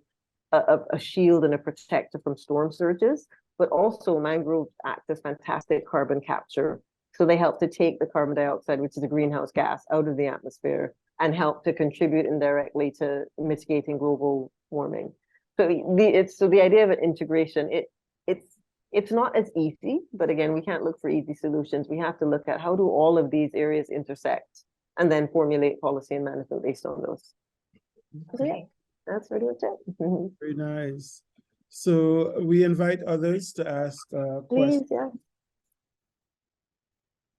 [SPEAKER 4] a shield and a protector from storm surges. But also mangroves act as fantastic carbon capture. So they help to take the carbon dioxide, which is a greenhouse gas, out of the atmosphere and help to contribute indirectly to mitigating global warming. So the idea of an integration, it's not as easy, but again, we can't look for easy solutions. We have to look at how do all of these areas intersect and then formulate policy and management based on those. So yeah, that's pretty much it.
[SPEAKER 2] Very nice. So we invite others to ask
[SPEAKER 4] Please,
[SPEAKER 2] questions.
[SPEAKER 4] yeah.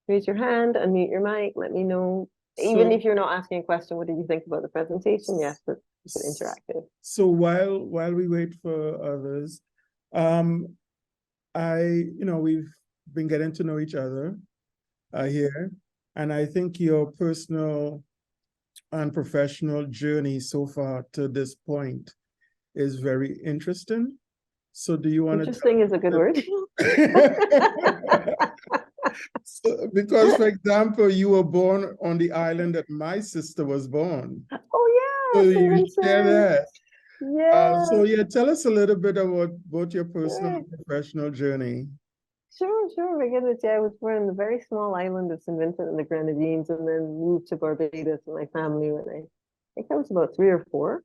[SPEAKER 4] Raise your hand, unmute your mic, let me know. Even if you're not asking a question, what did you think about the presentation? Yes, it's interactive.
[SPEAKER 2] So while we wait for others, we've been getting to know each other here, and I think your personal and professional journey so far to this point is very interesting. So do you want to?
[SPEAKER 4] Interesting is a good word.
[SPEAKER 2] So, because, for example, you were born on the island that my sister was born.
[SPEAKER 4] Oh
[SPEAKER 2] So
[SPEAKER 4] yeah.
[SPEAKER 2] you share that.
[SPEAKER 4] Yeah.
[SPEAKER 2] So yeah, tell us a little bit about both your personal and professional journey.
[SPEAKER 4] Sure. My goodness, yeah, I was born on a very small island of St. Vincent and the Grenadines, and then moved to Barbados with my family when I think I was about 3 or 4.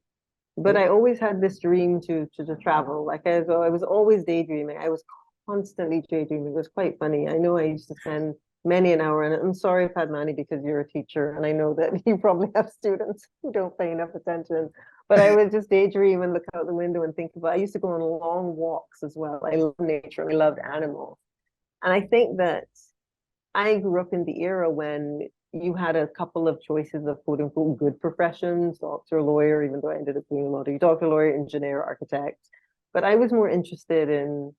[SPEAKER 4] But I always had this dream to travel. Like I was always daydreaming. I was constantly daydreaming. It was quite funny. I know I used to spend many an hour, and I'm sorry, Padmani, because you're a teacher, and I know that you probably have students who don't pay enough attention. But I would just daydream and look out the window and think about. I used to go on long walks as well. I love nature. I loved animals, and I think that I grew up in the era when you had a couple of choices of quote unquote good professions, doctor, lawyer, even though I ended up doing a lot of doctor, lawyer, engineer, architect. But I was more interested in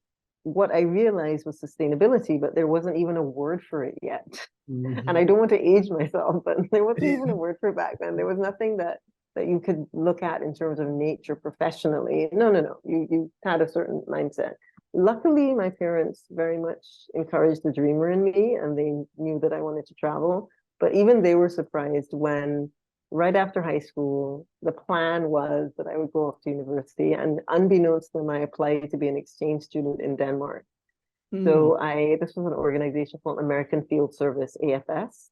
[SPEAKER 4] what I realized was sustainability, but there wasn't even a word for it yet.
[SPEAKER 2] Mm-hmm.
[SPEAKER 4] And I don't want to age myself, but there wasn't even a word for it back then. There was nothing that you could look at in terms of nature professionally. No. You had a certain mindset. Luckily, my parents very much encouraged the dreamer in me, and they knew that I wanted to travel. But even they were surprised when, right after high school, the plan was that I would go off to university. And unbeknownst to them, I applied to be an exchange student in Denmark. So this was an organization called American Field Service, AFS.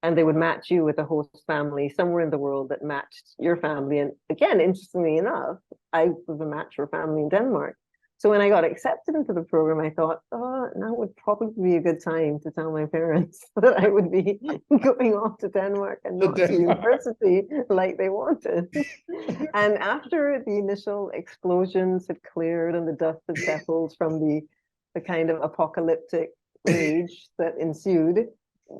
[SPEAKER 4] And they would match you with a host family somewhere in the world that matched your family. And again, interestingly enough, I was a match for a family in Denmark. So when I got accepted into the program, I thought, oh, now would probably be a good time to tell my parents that I would be going off to Denmark and not to university like they wanted. And after the initial explosions had cleared and the dust had settled from the kind of apocalyptic rage that ensued,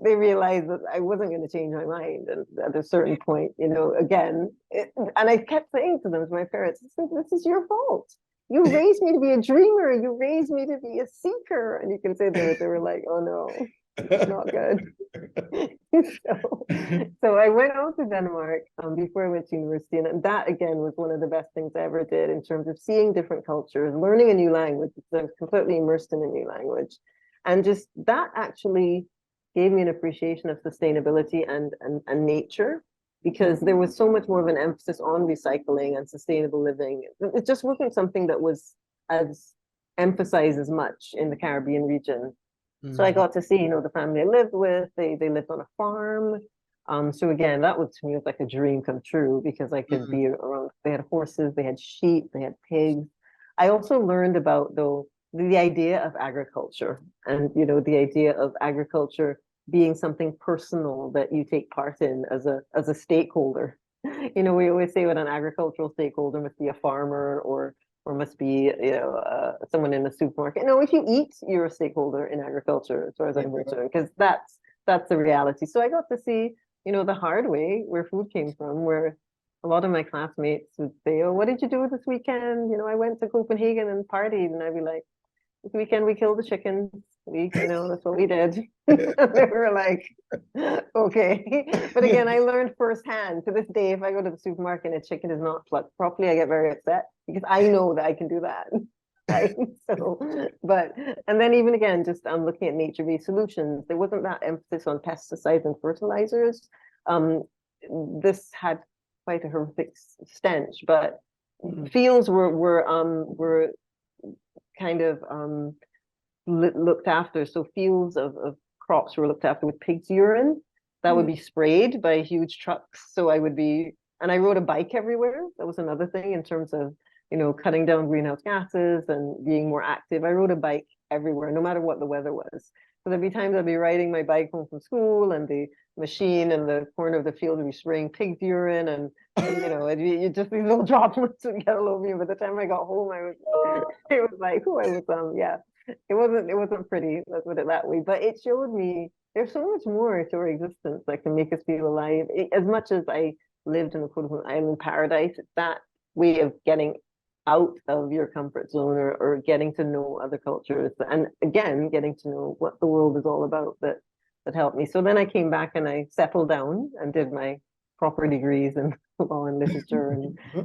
[SPEAKER 4] they realized that I wasn't going to change my mind. And at a certain point, again, and I kept saying to them, to my parents, this is your fault. You raised me to be a dreamer. You raised me to be a seeker. And you can say they were like, oh no, it's not good. so I went on to Denmark before I went to university. And that, again, was one of the best things I ever did in terms of seeing different cultures, learning a new language. I was completely immersed in a new language. And just that actually gave me an appreciation of sustainability and nature, because there was so much more of an emphasis on recycling and sustainable living. It just wasn't something that was as emphasized as much in the Caribbean region. So I got to see, the family I lived with, they lived on a farm. So again, that was to me was like a dream come true, because I could be around, they had horses, they had sheep, they had pigs. I also learned about, though, the idea of agriculture and, the idea of agriculture being something personal that you take part in as a stakeholder. We always say what an agricultural stakeholder must be a farmer or must be someone in a supermarket. No, if you eat, you're a stakeholder in agriculture, as far as I'm concerned, because that's the reality. So I got to see the hard way where food came from, where a lot of my classmates would say, oh, what did you do this weekend? I went to Copenhagen and partied, and I'd be like, this weekend we killed the chickens, That's what we did. And they were like, okay. But again, I learned firsthand. To this day, if I go to the supermarket and a chicken is not plucked properly, I get very upset because I know that I can do that. Right? So, and then even again, just looking at nature-based solutions, there wasn't that emphasis on pesticides and fertilizers. This had quite a horrific stench, but fields were kind of looked after. So fields of crops were looked after with pig's urine that would be sprayed by huge trucks. So I rode a bike everywhere. That was another thing in terms of, cutting down greenhouse gases and being more active. I rode a bike everywhere, no matter what the weather was. So there'd be times I'd be riding my bike home from school and the machine in the corner of the field would be spraying pig's urine and it'd be just these little droplets would get all over me. By the time I got home, it was like, it wasn't pretty, let's put it that way. But it showed me there's so much more to our existence that can make us feel alive. As much as I lived in a quote unquote island paradise, it's that way of getting out of your comfort zone or getting to know other cultures and again getting to know what the world is all about that helped me. So then I came back and I settled down and did my proper degrees in law and literature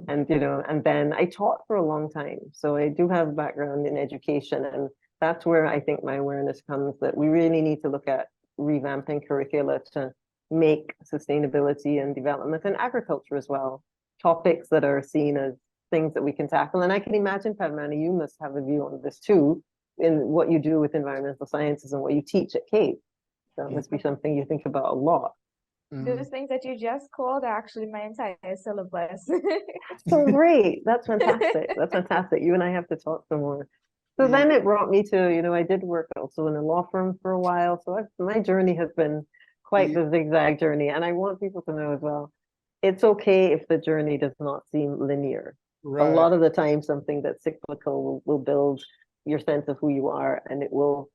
[SPEAKER 4] and then I taught for a long time. So I do have a background in education, and that's where I think my awareness comes that we really need to look at revamping curricula to make sustainability and development and agriculture as well topics that are seen as things that we can tackle. And I can imagine, Padmani, you must have a view on this too, in what you do with environmental sciences and what you teach at Cape. That must be something you think about a lot.
[SPEAKER 3] Those things that you just called are actually my entire syllabus.
[SPEAKER 4] So great. That's fantastic. That's fantastic. You and I have to talk some more. So then it brought me to, I did work also in a law firm for a while. So my journey has been quite the zigzag journey. And I want people to know as well, it's okay if the journey does not seem linear. Right. A lot of the time, something that's cyclical will build your sense of who you are, and it will,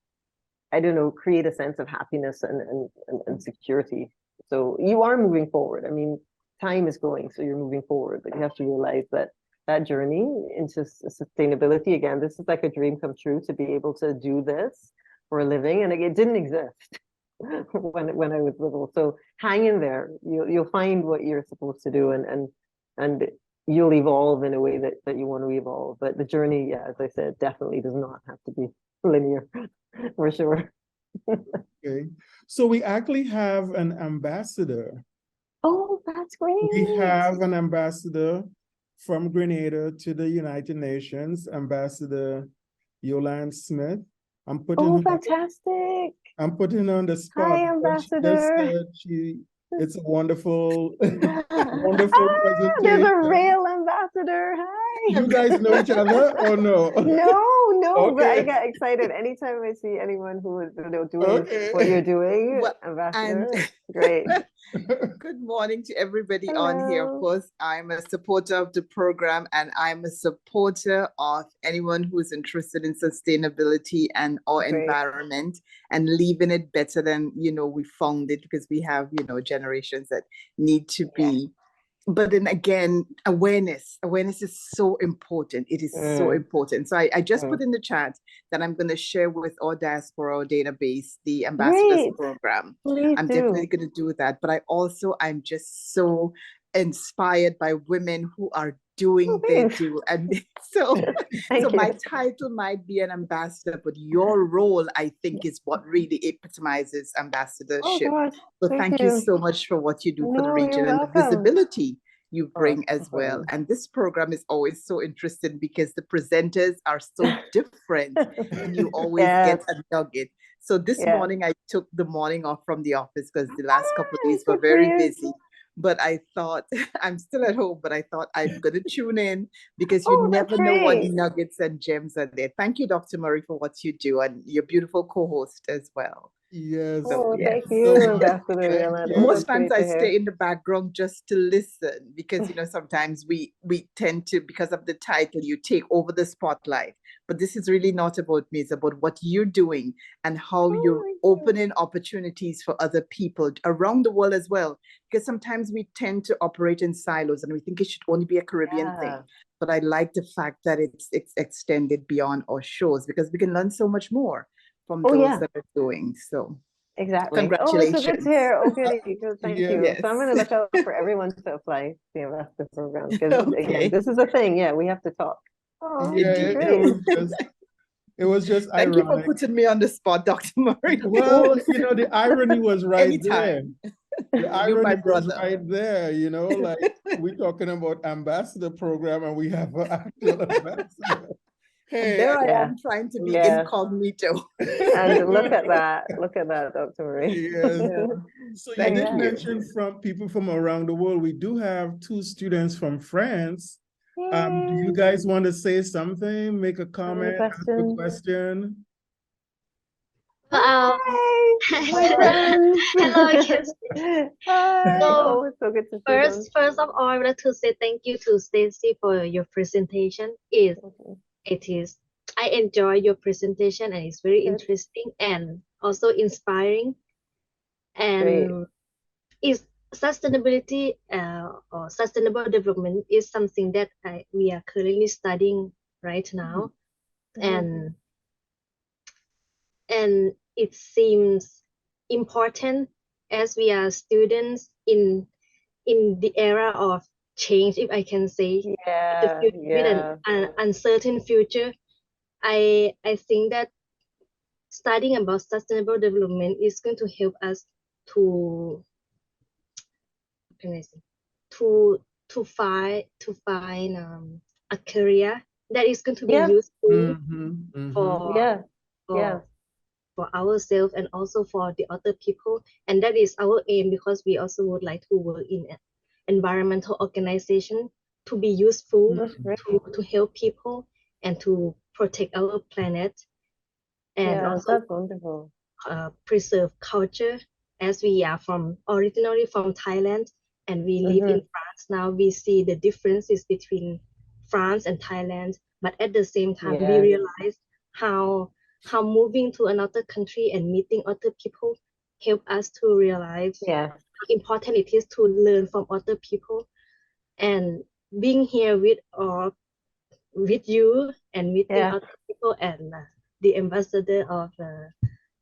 [SPEAKER 4] create a sense of happiness and security. So you are moving forward. I mean, time is going, so you're moving forward, but you have to realize that journey into sustainability, again, this is like a dream come true to be able to do this for a living, and it didn't exist when I was little. So hang in there. You'll find what you're supposed to do, and you'll evolve in a way that you want to evolve. But the journey, as I said, definitely does not have to be linear, for sure.
[SPEAKER 2] Okay, so we actually have an ambassador.
[SPEAKER 4] Oh, that's great.
[SPEAKER 2] We have an ambassador from Grenada to the United Nations, Ambassador Yolande Smith.
[SPEAKER 4] Fantastic.
[SPEAKER 2] I'm putting her on the spot.
[SPEAKER 4] Hi, Ambassador.
[SPEAKER 2] It's a wonderful, wonderful presentation.
[SPEAKER 4] There's a real ambassador. Hi.
[SPEAKER 2] You guys know each other or no?
[SPEAKER 4] No,
[SPEAKER 2] okay.
[SPEAKER 4] But I get excited anytime I see anyone who is doing what you're doing.
[SPEAKER 5] Well,
[SPEAKER 4] Ambassador, great.
[SPEAKER 5] Good morning to everybody
[SPEAKER 4] Hello.
[SPEAKER 5] on here. Of course, I'm a supporter of the program, and I'm a supporter of anyone who is interested in sustainability and our environment and leaving it better than we found it, because we have generations that need to be. But then again, awareness is so important. It is so important. So I just put in the chat that I'm going to share with our diaspora database the ambassadors program. I'm definitely going to do that. But I'm just so inspired by women who are doing their due. And so my title might be an ambassador, but your role, I think, is what really epitomizes ambassadorship. So thank you so much for what you do for the region and the visibility you bring as well. And this program is always so interesting because the presenters are so different and you always get a nugget. So this morning I took the morning off from the office because the last couple of days were very busy. But I thought, I'm still at home, but I thought I'm going to tune in because you never know what nuggets and gems are there. Thank you, Dr. Murray, for what you do, and your beautiful co-host as well.
[SPEAKER 2] Yes.
[SPEAKER 4] Thank you, Ambassador Yolande.
[SPEAKER 5] Most times I stay in the background just to listen because, sometimes we tend to, because of the title, you take over the spotlight. But this is really not about me. It's about what you're doing and how you're opening opportunities for other people around the world as well. Because sometimes we tend to operate in silos and we think it should only be a Caribbean thing. But I like the fact that it's extended beyond our shores because we can learn so much more from
[SPEAKER 4] Oh,
[SPEAKER 5] those
[SPEAKER 4] yeah.
[SPEAKER 5] that are doing. So
[SPEAKER 4] Exactly. Oh, it's so good to
[SPEAKER 5] congratulations.
[SPEAKER 4] hear. Oh, goody. Good, thank
[SPEAKER 2] Yeah.
[SPEAKER 4] you. So I'm going to
[SPEAKER 5] Yes.
[SPEAKER 4] look out for everyone to apply to the ambassador program because again,
[SPEAKER 5] Okay.
[SPEAKER 4] this is a thing. Yeah, we have to talk. Oh,
[SPEAKER 2] Yeah,
[SPEAKER 5] Indeed.
[SPEAKER 4] great.
[SPEAKER 2] it was just
[SPEAKER 5] Thank you for
[SPEAKER 2] ironic.
[SPEAKER 5] putting me on the spot, Dr. Murray.
[SPEAKER 2] Well, the irony was right there.
[SPEAKER 5] Anytime.
[SPEAKER 2] The
[SPEAKER 5] You, my
[SPEAKER 2] irony was
[SPEAKER 5] brother.
[SPEAKER 2] right there, like we're talking about ambassador program and we have an actual ambassador.
[SPEAKER 5] And
[SPEAKER 2] Hey,
[SPEAKER 5] there I
[SPEAKER 4] Yeah.
[SPEAKER 5] am trying to be
[SPEAKER 4] Yeah.
[SPEAKER 5] incognito.
[SPEAKER 4] And look at that. Look at that, Dr. Marie.
[SPEAKER 2] Yes.
[SPEAKER 5] Yeah.
[SPEAKER 2] So you
[SPEAKER 5] Thank
[SPEAKER 2] did
[SPEAKER 4] Yeah.
[SPEAKER 5] you.
[SPEAKER 2] mention from people from around the world. We do have 2 students from France. Do you
[SPEAKER 4] Yay.
[SPEAKER 2] guys want to say something, make a
[SPEAKER 4] Any
[SPEAKER 2] comment, ask a
[SPEAKER 4] questions?
[SPEAKER 2] question?
[SPEAKER 6] Um,
[SPEAKER 4] Hi, my friends.
[SPEAKER 6] hello, yes.
[SPEAKER 4] Hi.
[SPEAKER 6] So
[SPEAKER 4] Oh, it's so good to see them.
[SPEAKER 6] first of all, I would like to say thank you to Stacy for your presentation. I enjoy your presentation and it's very
[SPEAKER 4] Good.
[SPEAKER 6] interesting and also inspiring.
[SPEAKER 4] Great.
[SPEAKER 6] And is sustainability or sustainable development is something that we are currently studying right now,
[SPEAKER 4] Mhm.
[SPEAKER 6] and it seems important as we are students in the era of change, if I can say, the
[SPEAKER 4] Yeah,
[SPEAKER 6] future with an uncertain future. I think that studying about sustainable development is going to help us to, how can I say, to find a career that is going to be
[SPEAKER 4] Yeah.
[SPEAKER 6] useful
[SPEAKER 2] Mhm, mhm.
[SPEAKER 6] for
[SPEAKER 4] Yeah. Yeah.
[SPEAKER 6] for ourselves and also for the other people. And that is our aim because we also would like to work in an environmental organization to be useful,
[SPEAKER 4] That's great.
[SPEAKER 6] to help people and to protect our planet, and
[SPEAKER 4] Yeah,
[SPEAKER 6] also
[SPEAKER 4] that's wonderful.
[SPEAKER 6] preserve culture, as we are originally from Thailand and we live in France now. We see the differences between France and Thailand, but at the same time we
[SPEAKER 4] Yeah.
[SPEAKER 6] realize how moving to another country and meeting other people help us to realize
[SPEAKER 4] Yeah.
[SPEAKER 6] how important it is to learn from other people. And being here with you and meeting
[SPEAKER 4] Yeah.
[SPEAKER 6] other people and the ambassador of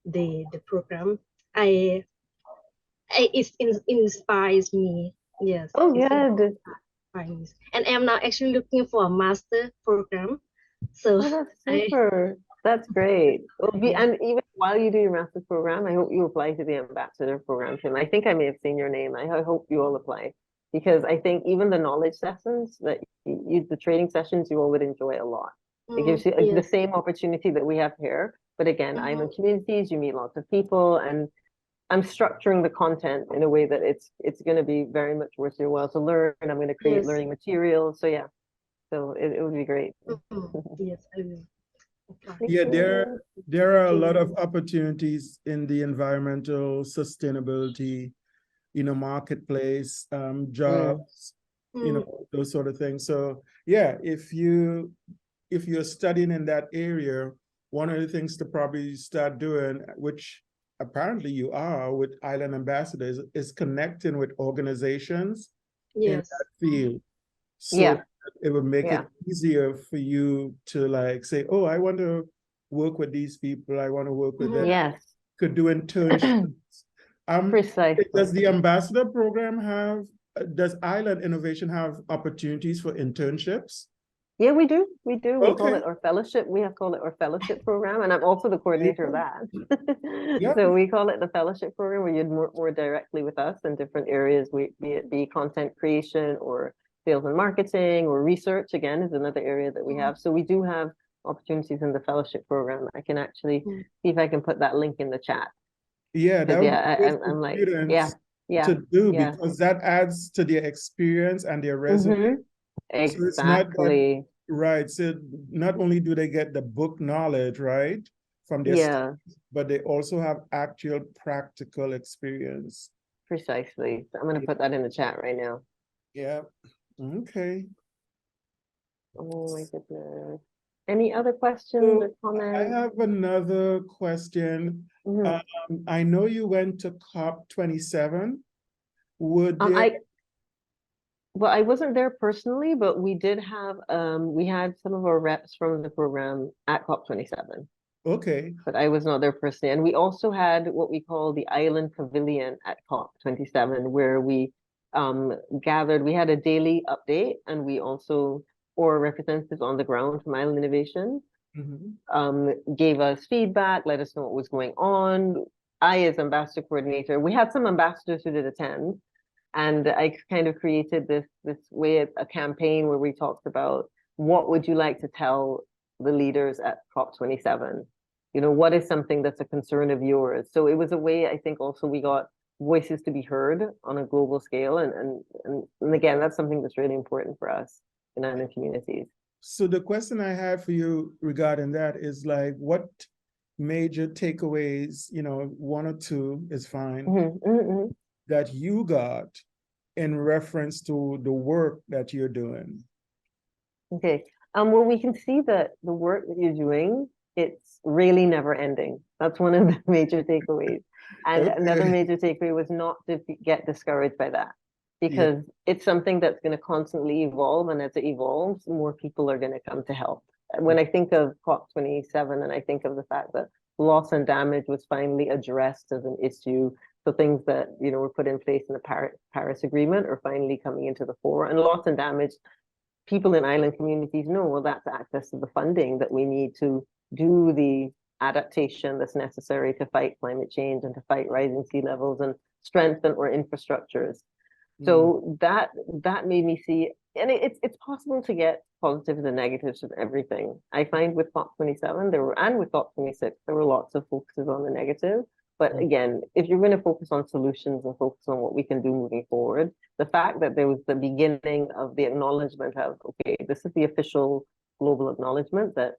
[SPEAKER 6] the program, it inspires me. Yes,
[SPEAKER 4] Oh,
[SPEAKER 6] it
[SPEAKER 4] good.
[SPEAKER 6] inspires me. And I'm now actually looking for a master program. So
[SPEAKER 4] Oh, that's super. That's great.
[SPEAKER 6] Yeah.
[SPEAKER 4] And even while you do your master's program, I hope you apply to the ambassador program, Tim. I think I may have seen your name. I hope you all apply because I think even the knowledge sessions that the training sessions, you all would enjoy a lot. It gives you the
[SPEAKER 6] yes.
[SPEAKER 4] same opportunity that we have here. But again, island communities, you meet lots of people, and I'm structuring the content in a way that it's going to be very much worth your while to learn. I'm going to create
[SPEAKER 6] Yes.
[SPEAKER 4] learning materials. So yeah, so it would be great.
[SPEAKER 6] Yes, I will.
[SPEAKER 2] Yeah, there are a lot of opportunities in the environmental sustainability, marketplace, jobs, those sort of things. So yeah, if you're studying in that area, one of the things to probably start doing, which apparently you are with Island Ambassadors, is connecting with organizations in
[SPEAKER 6] Yes.
[SPEAKER 2] that field. So
[SPEAKER 4] Yeah.
[SPEAKER 2] it would make
[SPEAKER 4] Yeah.
[SPEAKER 2] it easier for you to say, oh, I want to work with these people. I want to work with them.
[SPEAKER 4] Yes,
[SPEAKER 2] Could do internships.
[SPEAKER 4] precisely.
[SPEAKER 2] Does the ambassador program does Island Innovation have opportunities for internships?
[SPEAKER 4] Yeah, we do. We do. We call
[SPEAKER 2] Okay.
[SPEAKER 4] it our fellowship. We have called it our fellowship program, and I'm also the coordinator of that.
[SPEAKER 2] Yep.
[SPEAKER 4] So we call it the fellowship program, where you'd more directly with us in different areas, be it content creation or sales and marketing or research. Again, is another area that we have. So we do have opportunities in the fellowship program. I can actually see if I can put that link in the chat.
[SPEAKER 2] Yeah, that would be great
[SPEAKER 4] I'm
[SPEAKER 2] for
[SPEAKER 4] like,
[SPEAKER 2] students
[SPEAKER 4] yeah,
[SPEAKER 2] to do
[SPEAKER 4] yeah.
[SPEAKER 2] because that adds to their experience and their resume. So it's not that,
[SPEAKER 4] Exactly.
[SPEAKER 2] right. So not only do they get the book knowledge, right, from their
[SPEAKER 4] Yeah,
[SPEAKER 2] studies, but they also have actual practical experience.
[SPEAKER 4] precisely. So I'm going to put that in the chat right now.
[SPEAKER 2] Yeah. Okay.
[SPEAKER 4] Oh my goodness. Any other questions or
[SPEAKER 2] I
[SPEAKER 4] comments?
[SPEAKER 2] have another question.
[SPEAKER 4] Mhm.
[SPEAKER 2] I know you went to COP27. Would
[SPEAKER 4] Well, I wasn't there personally, but we did have we had some of our reps from the program at COP27.
[SPEAKER 2] Okay.
[SPEAKER 4] but I was not there personally. And we also had what we call the Island Pavilion at COP27, where we gathered, we had a daily update, and we also, or representatives on the ground from Island Innovation, gave us feedback, let us know what was going on. I, as ambassador coordinator, we had some ambassadors who did attend, and I kind of created this way, a campaign where we talked about what would you like to tell the leaders at COP27? You know, what is something that's a concern of yours? So it was a way, I think also we got voices to be heard on a global scale. And again, that's something that's really important for us in our communities.
[SPEAKER 2] So the question I had for you regarding that is like, what major takeaways, you know, one or two is fine, that you got in reference to the work that you're doing?
[SPEAKER 4] Okay. Well, we can see that the work that you're doing, it's really never ending. That's one of the major takeaways. And another major takeaway was not to get discouraged by that, because it's something that's going to constantly evolve. And as it evolves, more people are going to come to help. When I think of COP27, and I think of the fact that loss and damage was finally addressed as an issue, so things that, you know, were put in place in the Paris Agreement are finally coming into the fore. And loss and damage, people in island communities know, well, that's access to the funding that we need to do the adaptation that's necessary to fight climate change and to fight rising sea levels and strengthen our infrastructures. So that made me see, and it's possible to get positives and negatives of everything. I find with COP27 and with COP26 there were lots of focuses on the negative. But again, if you're going to focus on solutions and focus on what we can do moving forward, the fact that there was the beginning of the acknowledgement of, okay, this is the official global acknowledgement that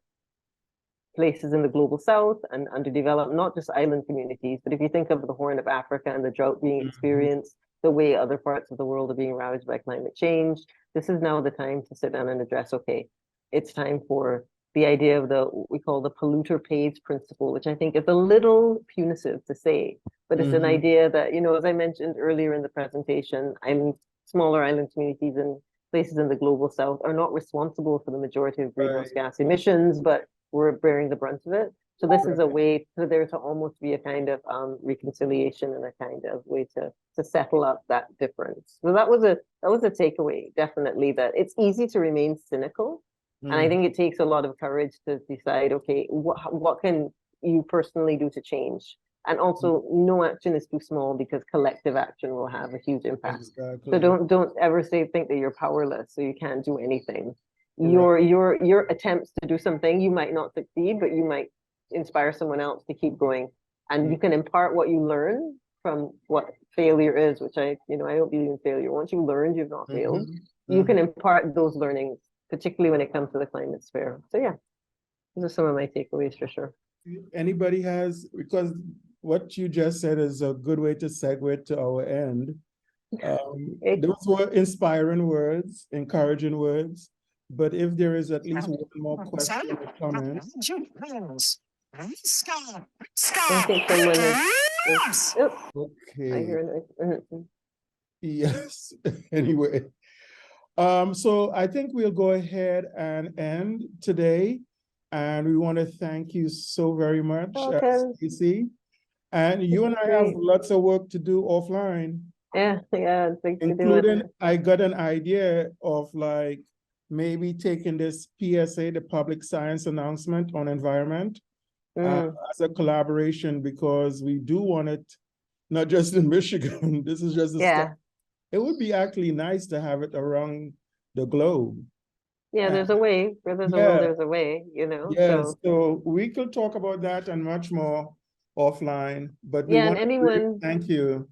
[SPEAKER 4] places in the global south and underdeveloped, not just island communities, but if you think of the Horn of Africa and the drought being experienced, the way other parts of the world are being ravaged by climate change, this is now the time to sit down and address, okay, it's time for the idea of what we call the polluter pays principle, which I think is a little punitive to say, but it's an idea that, you know, as I mentioned earlier in the presentation, smaller island communities and places in the global south are not responsible for the majority of greenhouse gas emissions, but we're bearing the brunt of it. So this is a way for there to almost be a kind of reconciliation and a kind of way to settle up that difference. So that was a takeaway, definitely, that it's easy to remain cynical. And I think it takes a lot of courage to decide, okay, what can you personally do to change? And also, no action is too small, because collective action will have a huge impact. So don't ever think that you're powerless, so you can't do anything. Your attempts to do something, you might not succeed, but you might inspire someone else to keep going. And you can impart what you learn from what failure is, which I don't believe in failure. Once you learned, you've not failed. You can impart those learnings, particularly when it comes to the climate sphere. So yeah, those are some of my takeaways for sure.
[SPEAKER 2] Anybody has, because what you just said is a good way to segue to our end. Those were inspiring words, encouraging words. But if there is at least one more question or comment.
[SPEAKER 4] I think someone is,
[SPEAKER 2] okay.
[SPEAKER 4] I hear it.
[SPEAKER 2] Yes, anyway. So I think we'll go ahead and end today. And we want to thank you so very much, Stacey. And you and I have lots of work to do offline.
[SPEAKER 4] Yeah,
[SPEAKER 2] including, I got an idea of like maybe taking this PSA, the public science announcement on environment, as a collaboration, because we do want it not just in Michigan. This is just a start. It would be actually nice to have it around the globe.
[SPEAKER 4] Yeah, there's a way. Where there's a will, there's a way, you know.
[SPEAKER 2] Yes, so we could talk about that and much more offline. But we want
[SPEAKER 4] to
[SPEAKER 2] thank you.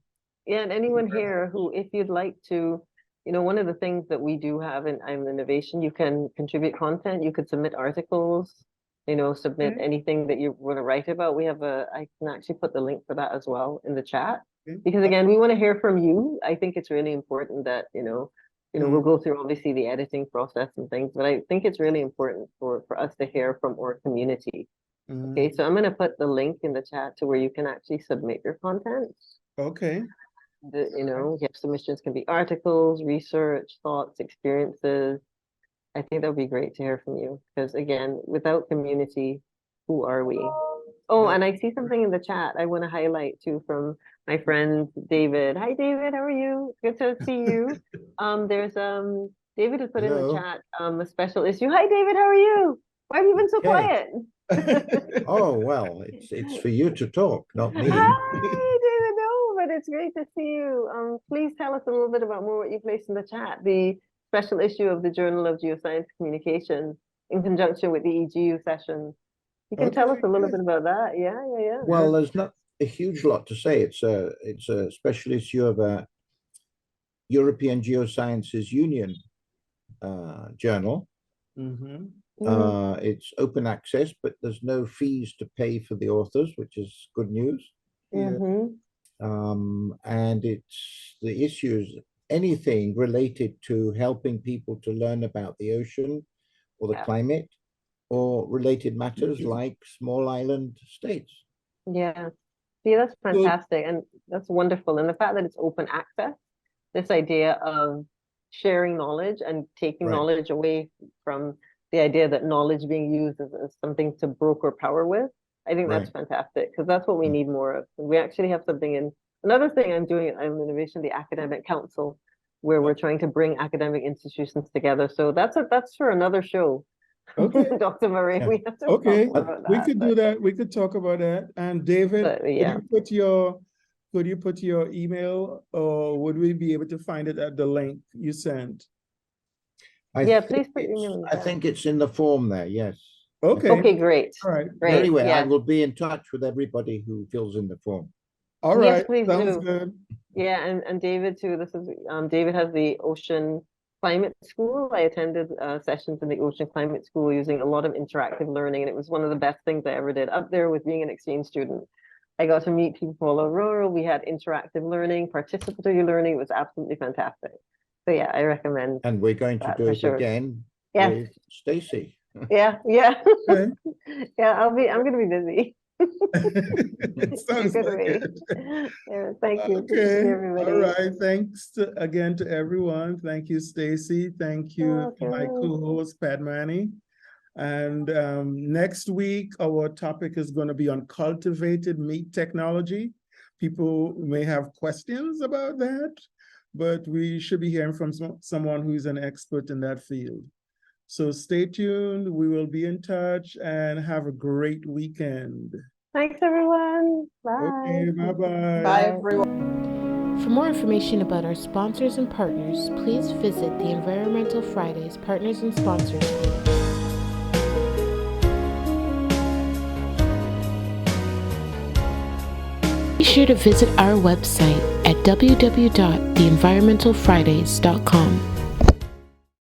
[SPEAKER 4] Yeah, and anyone here who, if you'd like to, you know, one of the things that we do have in Innovation, you can contribute content, you could submit articles, you know, submit anything that you want to write about. We have I can actually put the link for that as well in the chat. Because again, we want to hear from you. I think it's really important that, you know, we'll go through obviously the editing process and things, but I think it's really important for us to hear from our community. Okay, so I'm going to put the link in the chat to where you can actually submit your content.
[SPEAKER 2] Okay.
[SPEAKER 4] You know, submissions can be articles, research, thoughts, experiences. I think that would be great to hear from you, because again, without community, who are we? Oh, and I see something in the chat I want to highlight too from my friend David. Hi, David. How are you? Good to see you. There's David has put in the
[SPEAKER 7] Hello.
[SPEAKER 4] chat a special issue. Hi, David. How are you? Why have you been so
[SPEAKER 7] Okay.
[SPEAKER 4] quiet?
[SPEAKER 7] Oh, well, it's for you to talk, not me.
[SPEAKER 4] Hi, David. No, but it's great to see you. Please tell us a little bit about more what you placed in the chat. The special issue of the Journal of Geoscience Communication in conjunction with the EGU session. You can tell us
[SPEAKER 2] Okay,
[SPEAKER 4] a little
[SPEAKER 2] good.
[SPEAKER 4] bit about that. Yeah.
[SPEAKER 7] Well, there's not a huge lot to say. It's a special issue of a European Geosciences Union journal.
[SPEAKER 2] Mm-hmm.
[SPEAKER 7] It's open access, but there's no fees to pay for the authors, which is good news.
[SPEAKER 2] Yeah.
[SPEAKER 7] And it's the issues, anything related to helping people to learn about the ocean or the climate or related matters like small island states.
[SPEAKER 4] Yeah. See, that's fantastic. And that's wonderful. And the fact that it's open access, this idea of sharing knowledge and taking
[SPEAKER 7] Right.
[SPEAKER 4] knowledge away from the idea that knowledge being used as something to broker power with. I think that's fantastic because that's what we need more of. We actually have something in another thing I'm doing at Innovation, the Academic Council, where we're trying to bring academic institutions together. So that's for another show.
[SPEAKER 2] Okay.
[SPEAKER 4] Dr. Murray,
[SPEAKER 7] Yeah.
[SPEAKER 4] we have to
[SPEAKER 2] Okay,
[SPEAKER 4] talk more about
[SPEAKER 2] we
[SPEAKER 4] that,
[SPEAKER 2] could do that. We could talk about that. And David,
[SPEAKER 4] yeah.
[SPEAKER 2] could you put your email, or would we be able to find it at the link you sent?
[SPEAKER 4] Yeah, please put your email in
[SPEAKER 7] I
[SPEAKER 4] there.
[SPEAKER 7] think it's in the form there, yes.
[SPEAKER 2] Okay.
[SPEAKER 4] Okay, great.
[SPEAKER 2] All right.
[SPEAKER 4] Great.
[SPEAKER 7] Anyway, I
[SPEAKER 4] Yeah.
[SPEAKER 7] will be in touch with everybody who fills in the form.
[SPEAKER 2] All
[SPEAKER 4] Yes,
[SPEAKER 2] right.
[SPEAKER 4] please
[SPEAKER 2] Sounds
[SPEAKER 4] do.
[SPEAKER 2] good.
[SPEAKER 4] Yeah, and David too. This is David has the Ocean Climate School. I attended sessions in the Ocean Climate School using a lot of interactive learning, and it was one of the best things I ever did. Up there with being an exchange student, I got to meet people all over. We had interactive learning, participatory learning. It was absolutely fantastic. So yeah, I recommend.
[SPEAKER 7] And we're going to
[SPEAKER 4] that
[SPEAKER 7] do
[SPEAKER 4] for
[SPEAKER 7] it
[SPEAKER 4] sure.
[SPEAKER 7] again
[SPEAKER 4] Yes.
[SPEAKER 7] with Stacey.
[SPEAKER 4] Yeah.
[SPEAKER 2] Okay.
[SPEAKER 4] Yeah, I'm gonna be busy.
[SPEAKER 2] Sounds
[SPEAKER 4] Good
[SPEAKER 2] like
[SPEAKER 4] way.
[SPEAKER 2] it.
[SPEAKER 4] Yeah, thank you. Good to see
[SPEAKER 2] Okay.
[SPEAKER 4] everybody.
[SPEAKER 2] All right. Thanks again to everyone. Thank you, Stacey. Thank you to my co-host, Padmani. And next week, our topic is going to be on cultivated meat technology. People may have questions about that, but we should be hearing from someone who's an expert in that field. So stay tuned. We will be in touch and have a great weekend.
[SPEAKER 4] Thanks, everyone. Bye.
[SPEAKER 2] Okay, bye-bye.
[SPEAKER 5] Bye, everyone.
[SPEAKER 1] For more information about our sponsors and partners, please visit the Environmental Fridays Partners and Sponsors page. Be sure to visit our website at www.theenvironmentalfridays.com.